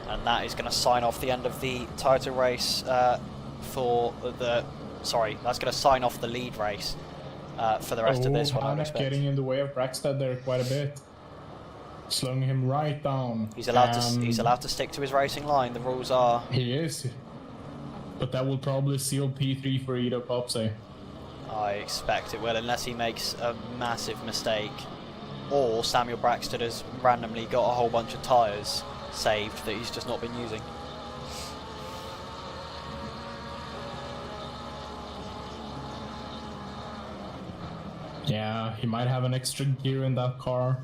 And that is going to sign off the end of the title race that's going to sign off the lead race for the rest of this one. Hanek getting in the way of Braxton there quite a bit, slowing him right down. He's allowed to stick to his racing line. The rules are. He is, but that will probably seal P3 for Ido Popse. I expect it will, unless he makes a massive mistake, or Samuel Braxton has randomly got a whole bunch of tyres saved that he's just not been using. Yeah, he might have an extra gear in that car,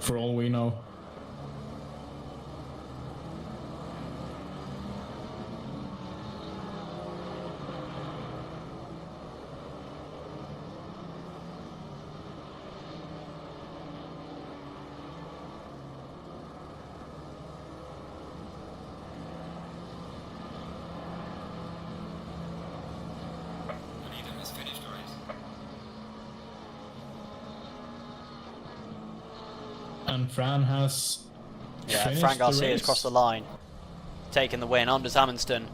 for all we know. And Fran has Fran Garcia has crossed the line. taking the win. Anders Amundsen,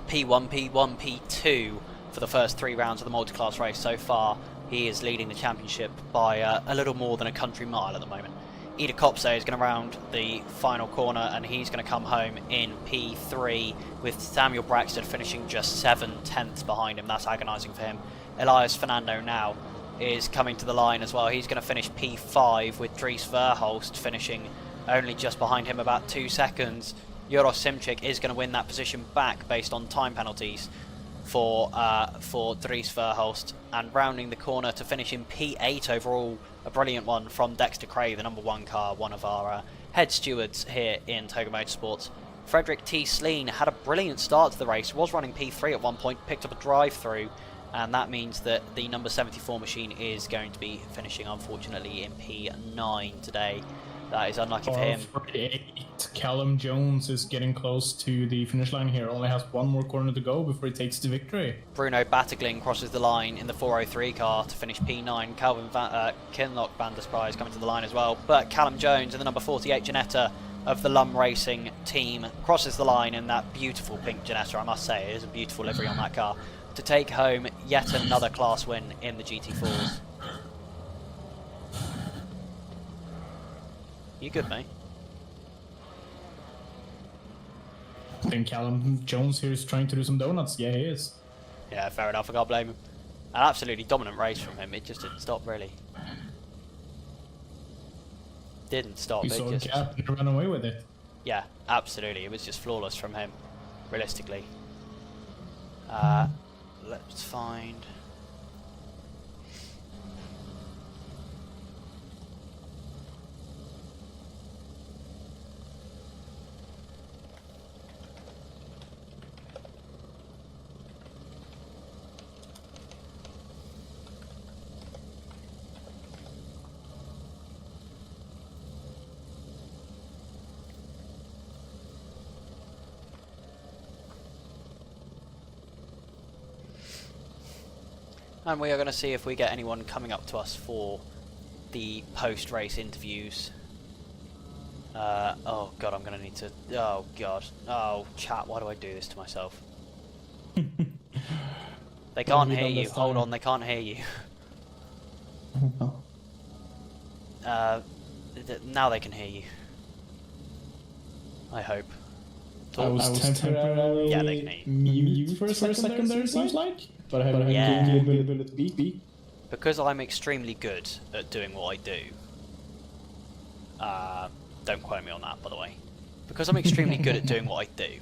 P1, P1, P2 for the first 3 rounds of the multi-class race so far. He is leading the championship by a little more than a country mile at the moment. Ida Kopse is going to round the final corner, and he's going to come home in P3 with Samuel Braxton finishing just 7/10 behind him. That's agonising for him. Elias Fernando now is coming to the line as well. He's going to finish P5 with Dries Verhulst finishing only just behind him about 2 seconds. Uros Simchik is going to win that position back based on time penalties for Dries Verhulst, and rounding the corner to finish in P8 overall, a brilliant one from Dexter Cray, the number 1 car, one of our head stewards here in Toga Motorsports. Frederick T. Sleen had a brilliant start to the race, was running P3 at one point, picked up a drive-through, and that means that the number 74 machine is going to be finishing unfortunately in P9 today. That is unlucky for him. 48. Callum Jones is getting close to the finish line here. Only has one more corner to go before he takes the victory. Bruno Battagling crosses the line in the 403 car to finish P9. Calvin Kinlock van der Spry is coming to the line as well. But Callum Jones in the number 48 Ginetta of the Lum Racing team crosses the line in that beautiful pink Ginetta, I must say. It is a beautiful livery on that car, to take home yet another class win in the GT4s. You good, mate? I think Callum Jones here is trying to do some donuts. Yeah, he is. Yeah, fair enough. I can't blame him. An absolutely dominant race from him. It just didn't stop, really. Didn't stop. He saw a gap and ran away with it. Yeah, absolutely. It was just flawless from him, realistically. Let's find... And we are going to see if we get anyone coming up to us for the post-race interviews. Oh god, I'm going to need to... Oh god. Oh, chat, why do I do this to myself? They can't hear you. Hold on, they can't hear you. Now they can hear you. I hope. I was temporarily yeah, they can hear you. mute for a second there, it seems like. But I haven't Yeah. ability to beat. Because I'm extremely good at doing what I do. Don't quote me on that, by the way. Because I'm extremely good at doing what I do.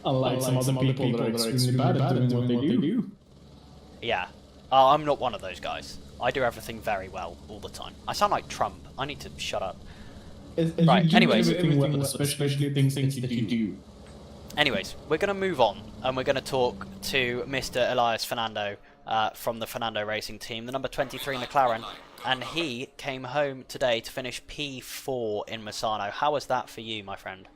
Unlike some other people that are extremely bad at doing what they do. Yeah. I'm not one of those guys. I do everything very well all the time. I sound like Trump. I need to shut up. Right, anyways. Especially things that you do. Anyways, we're going to move on, and we're going to talk to Mr. Elias Fernando from the Fernando Racing team, the number 23 McLaren, and he came home today to finish P4 in Misano. How was that for you, my friend?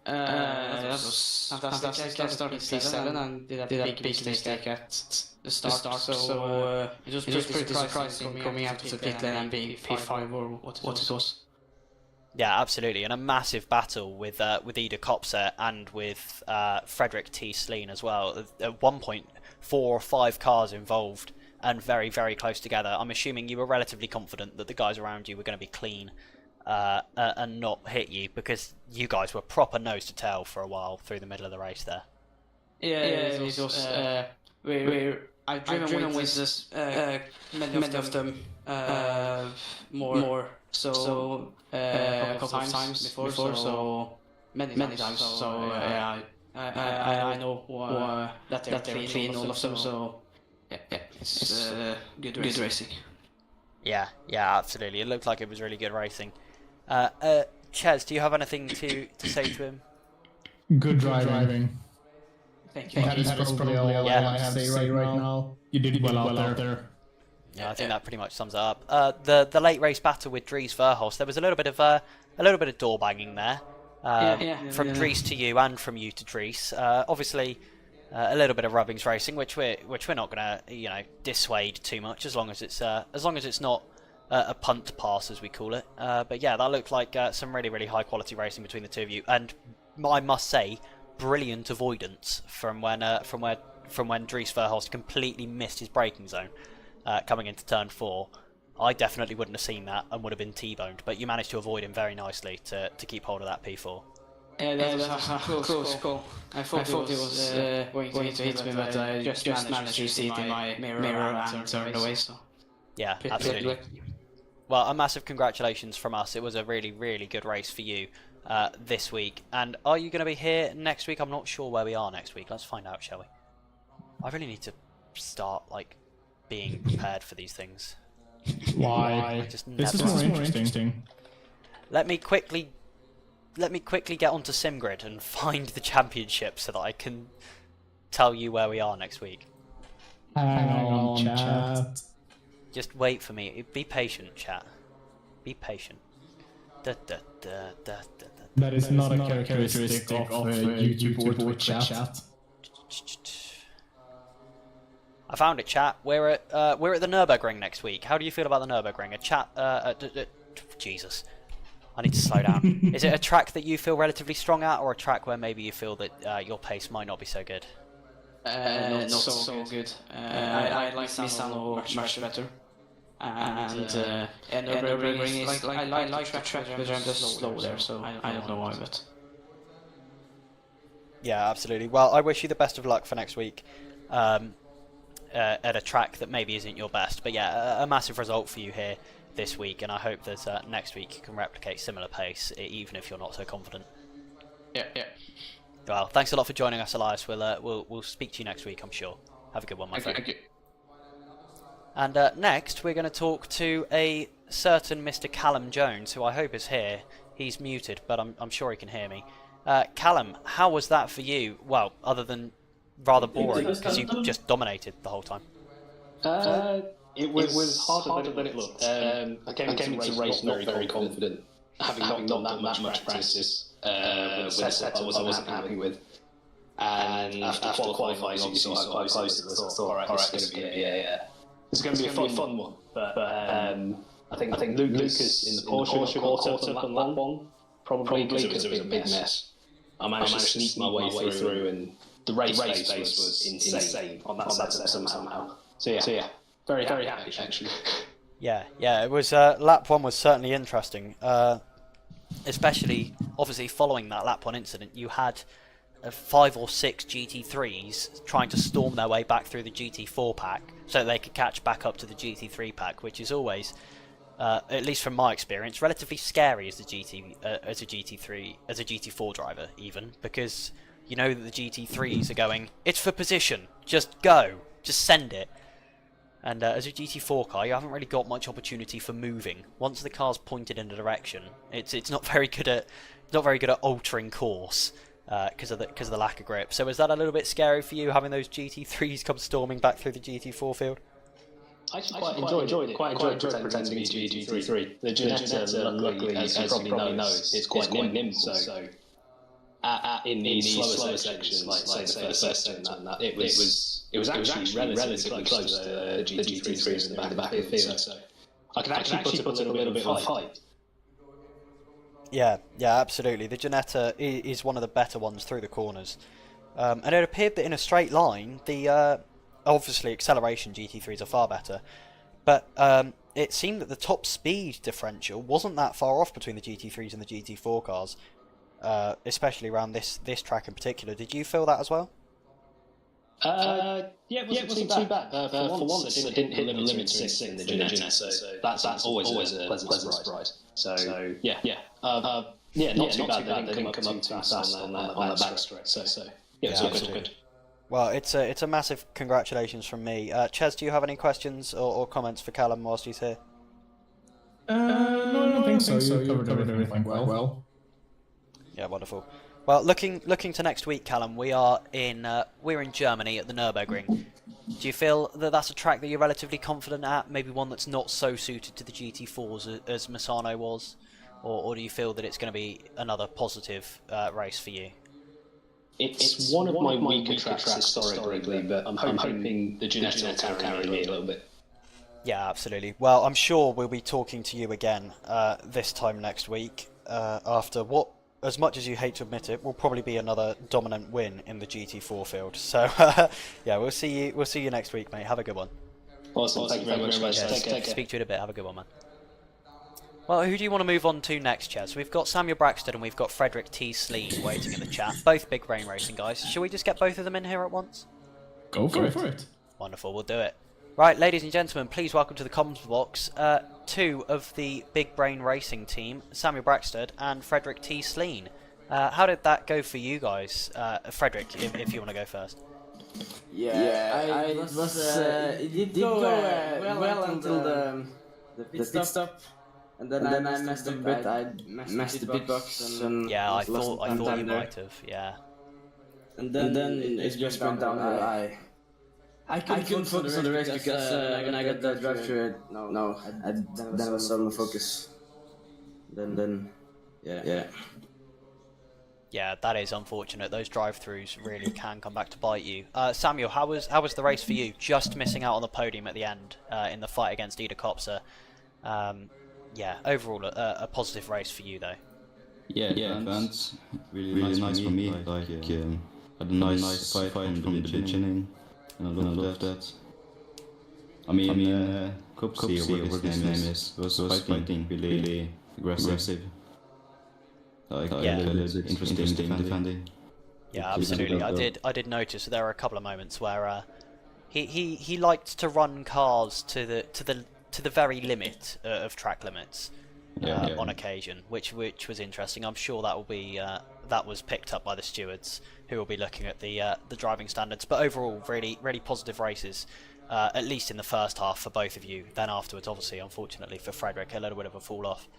That was fantastic. I started P7 and did a big mistake at the start, so it was pretty surprising coming out of the pit lane and being P5 or what it was. Yeah, absolutely, and a massive battle with Ida Kopse and with Frederick T. Sleen as well. At one point, 4 or 5 cars involved and very, very close together. I'm assuming you were relatively confident that the guys around you were going to be clean and not hit you, because you guys were proper nose to tail for a while through the middle of the race there. Yeah, it was. I've driven with this, many of them more. So a couple of times before, so many times. So yeah, I know that they're clean, all of them. So yeah, it's good racing. Yeah, absolutely. It looked like it was really good racing. Ches, do you have anything to say to him? Good driving. Thank you. That is probably all I have to say right now. You did well out there. Yeah, I think that pretty much sums it up. The late race battle with Dries Verhulst, there was a little bit of door banging there, from Dries to you and from you to Dries. Obviously, a little bit of rubbings racing, which we're not going to dissuade too much, as long as it's not a punt pass, as we call it. But yeah, that looked like some really, really high quality racing between the two of you, and I must say, brilliant avoidance from when Dries Verhulst completely missed his braking zone coming into turn 4. I definitely wouldn't have seen that and would have been T-boned, but you managed to avoid him very nicely to keep hold of that P4. Yeah, that was a close call. I thought it was going to hit me, but I just managed to see it in my mirror and turn away. So yeah, absolutely. Well, a massive congratulations from us. It was a really, really good race for you this week. And are you going to be here next week? I'm not sure where we are next week. Let's find out, shall we? I really need to start being prepared for these things. Why? This is more interesting. Let me quickly get onto SimGrid and find the championship so that I can tell you where we are next week. Hang on, chat. Just wait for me. Be patient, chat. Be patient. That is not a characteristic of YouTube or Twitch chat. I found it, chat. We're at the Nürburgring next week. How do you feel about the Nürburgring? Jesus, I need to slow down. Is it a track that you feel relatively strong at, or a track where maybe you feel that your pace might not be so good? Not so good. I like Misano much better. And Nürburgring is I like the track, but I'm just slow there, so I don't know why. But yeah, absolutely. Well, I wish you the best of luck for next week. At a track that maybe isn't your best, but yeah, a massive result for you here this week, and I hope that next week you can replicate similar pace, even if you're not so confident. Yeah. Well, thanks a lot for joining us, Elias. We'll speak to you next week, I'm sure. Have a good one, my friend. Thank you. And next, we're going to talk to a certain Mr. Callum Jones, who I hope is here. He's muted, but I'm sure he can hear me. Callum, how was that for you? Well, other than rather boring, because you just dominated the whole time. It was harder than it looked. I came into the race not very confident, having not done that much practice with a setup I wasn't happy with. And after qualifying, obviously, I quite close to this. I thought, alright, this is going to be a fun one. But I think Lucas in the Porsche got caught up on that one, probably because it was a big mess. I managed to sneak my way through, and the race pace was insane on that setup somehow. So yeah, very happy actually. Yeah, it was lap 1 was certainly interesting, especially obviously following that lap 1 incident. You had 5 or 6 GT3s trying to storm their way back through the GT4 pack so that they could catch back up to the GT3 pack, which is always, at least from my experience, relatively scary as a GT4 driver, even, because you know that the GT3s are going, it's for position, just go, just send it. And as a GT4 car, you haven't really got much opportunity for moving. Once the car's pointed in a direction, it's not very good at altering course because of the lack of grip. So is that a little bit scary for you, having those GT3s come storming back through the GT4 field? I actually quite enjoyed it. Quite enjoyed pretending to be GT3. The Ginetta, luckily, as you probably know, it's quite nimble. So in the slower sections, like say the first turn, it was actually relatively close to the GT3s in the back of the field. So I can actually put a little bit of fight. Yeah, absolutely. The Ginetta is one of the better ones through the corners, and it appeared that in a straight line, the obviously acceleration GT3s are far better, but it seemed that the top speed differential wasn't that far off between the GT3s and the GT4 cars. Especially around this track in particular. Did you feel that as well? Yeah, it wasn't too bad. For once, I didn't hit the limit 6 in the Ginetta, so that's always a pleasant surprise. So yeah, not too bad. They didn't come up too fast on the back stretch. So yeah, it's all good. Well, it's a massive congratulations from me. Ches, do you have any questions or comments for Callum whilst he's here? No, I don't think so. You covered everything well. Yeah, wonderful. Well, looking to next week, Callum, we're in Germany at the Nürburgring. Do you feel that that's a track that you're relatively confident at? Maybe one that's not so suited to the GT4s as Misano was, or do you feel that it's going to be another positive race for you? It's one of my weaker tracks historically, but I'm hoping the Ginetta will carry me a little bit. Yeah, absolutely. Well, I'm sure we'll be talking to you again this time next week after what, as much as you hate to admit it, will probably be another dominant win in the GT4 field. So yeah, we'll see you. We'll see you next week, mate. Have a good one. Awesome. Thank you very much, guys. Yeah, Take care. speak to you in a bit. Have a good one, man. Well, who do you want to move on to next, Chaz? We've got Samuel Braxton and we've got Frederick T. Sleen waiting in the chat. Both big brain racing guys. Shall we just get both of them in here at once? Go for it. Wonderful, we'll do it. Right, ladies and gentlemen, please welcome to the comms box two of the big brain racing team, Samuel Braxton and Frederick T. Sleen. How did that go for you guys? Frederick, if you want to go first. Yeah, it did go well until the pit stop, and then I messed up a bit. I messed the pit box, and yeah, I thought you might have, yeah. And then it just went downhill. I couldn't focus on the race because when I got that drive through, that was all my focus. Then, yeah. Yeah, that is unfortunate. Those drive-throughs really can come back to bite you. Samuel, how was the race for you? Just missing out on the podium at the end in the fight against Ida Kopsa. Yeah, overall a positive race for you though. Yeah, advance really nice for me. Like, had a nice fight from the beginning, and I loved that. I mean, Kopsi, whatever his name is, was fighting really aggressive. Like, yeah, interesting defending. Yeah, absolutely. I did notice there were a couple of moments where he liked to run cars to the very limit of track limits on occasion, which was interesting. I'm sure that will be that was picked up by the stewards who will be looking at the driving standards. But overall, really positive races. At least in the first half for both of you. Then afterwards, obviously, unfortunately for Frederick, a little bit of a fall off.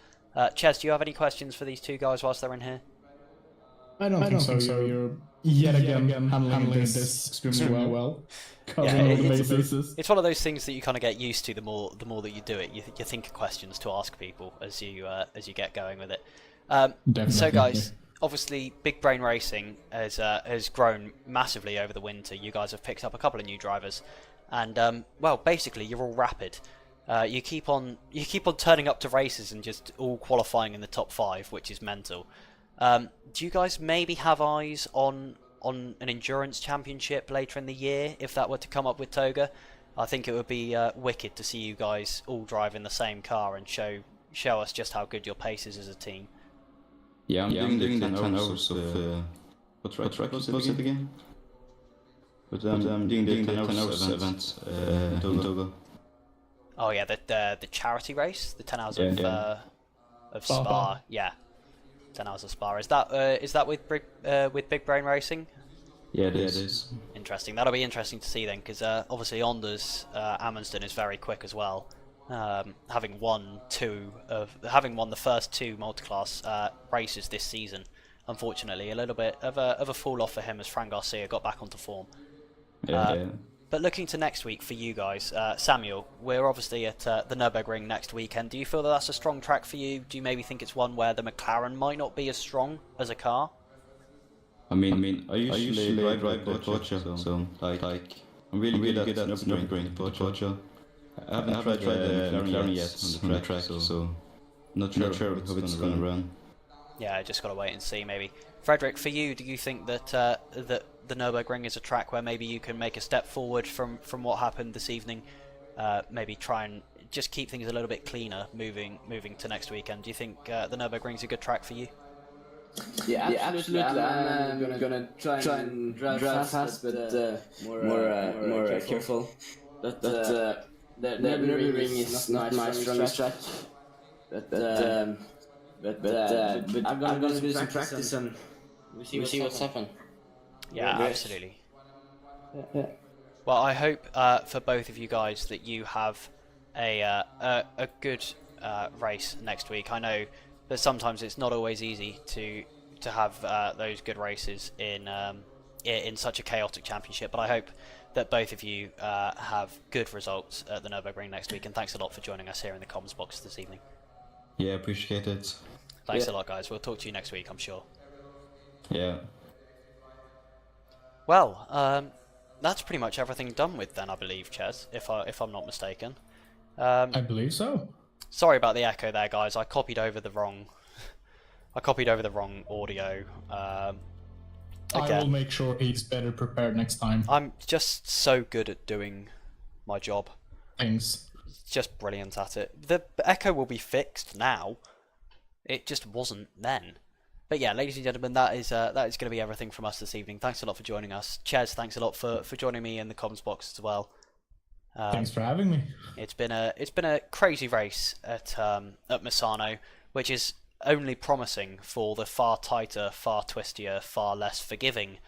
Ches, do you have any questions for these two guys whilst they're in here? I don't think so. You're yet again handling this extremely well. Covering all the bases. It's one of those things that you kind of get used to the more that you do it. You think of questions to ask people as you get going with it. So guys, obviously, Big Brain Racing has grown massively over the winter. You guys have picked up a couple of new drivers, and well, basically, you're all rapid. You keep on turning up to races and just all qualifying in the top 5, which is mental. Do you guys maybe have eyes on an endurance championship later in the year if that were to come up with Toga? I think it would be wicked to see you guys all drive in the same car and show us just how good your pace is as a team. Yeah, I'm doing the 10 hours of what track was it again? But I'm doing the 10 hours event in Toga. Oh yeah, the charity race, the 10 hours of Spa. Yeah, 10 hours of Spa. Is that with Big Brain Racing? Yeah, it is. Interesting. That'll be interesting to see then, because obviously Ondas Amundsen is very quick as well. Having won the first 2 multi-class races this season. Unfortunately, a little bit of a fall off for him as Fran Garcia got back onto form. Yeah. But looking to next week for you guys, Samuel, we're obviously at the Nürburgring next weekend. Do you feel that that's a strong track for you? Do you maybe think it's one where the McLaren might not be as strong as a car? I mean, I usually drive the Porsche, so like I'm really good at Nürburgring the Porsche. I haven't tried the McLaren yet on the track, so not sure how it's gonna run. Yeah, I just gotta wait and see maybe. Frederick, for you, do you think that that the Nürburgring is a track where maybe you can make a step forward from what happened this evening? Maybe try and just keep things a little bit cleaner moving to next weekend. Do you think the Nürburgring is a good track for you? Yeah, absolutely. I'm gonna try and drive fast, but more careful. But the Nürburgring is not my strongest track. But I'm gonna do some practice and we see what's happened. Yeah, absolutely. Yeah. Well, I hope for both of you guys that you have a good race next week. I know that sometimes it's not always easy to have those good races in such a chaotic championship, but I hope that both of you have good results at the Nürburgring next week. And thanks a lot for joining us here in the comms box this evening. Yeah, appreciate it. Thanks a lot, guys. We'll talk to you next week, I'm sure. Yeah. Well, that's pretty much everything done with then, I believe, Ches, if I'm not mistaken. I believe so. Sorry about the echo there, guys. I copied over the wrong audio. I Again. will make sure he's better prepared next time. I'm just so good at doing my job. Thanks. Just brilliant at it. The echo will be fixed now. It just wasn't then. But yeah, ladies and gentlemen, that is going to be everything from us this evening. Thanks a lot for joining us. Ches, thanks a lot for joining me in the comms box as well. Thanks for having me. It's been a crazy race at Misano, which is only promising for the far tighter, far twistier, far less forgiving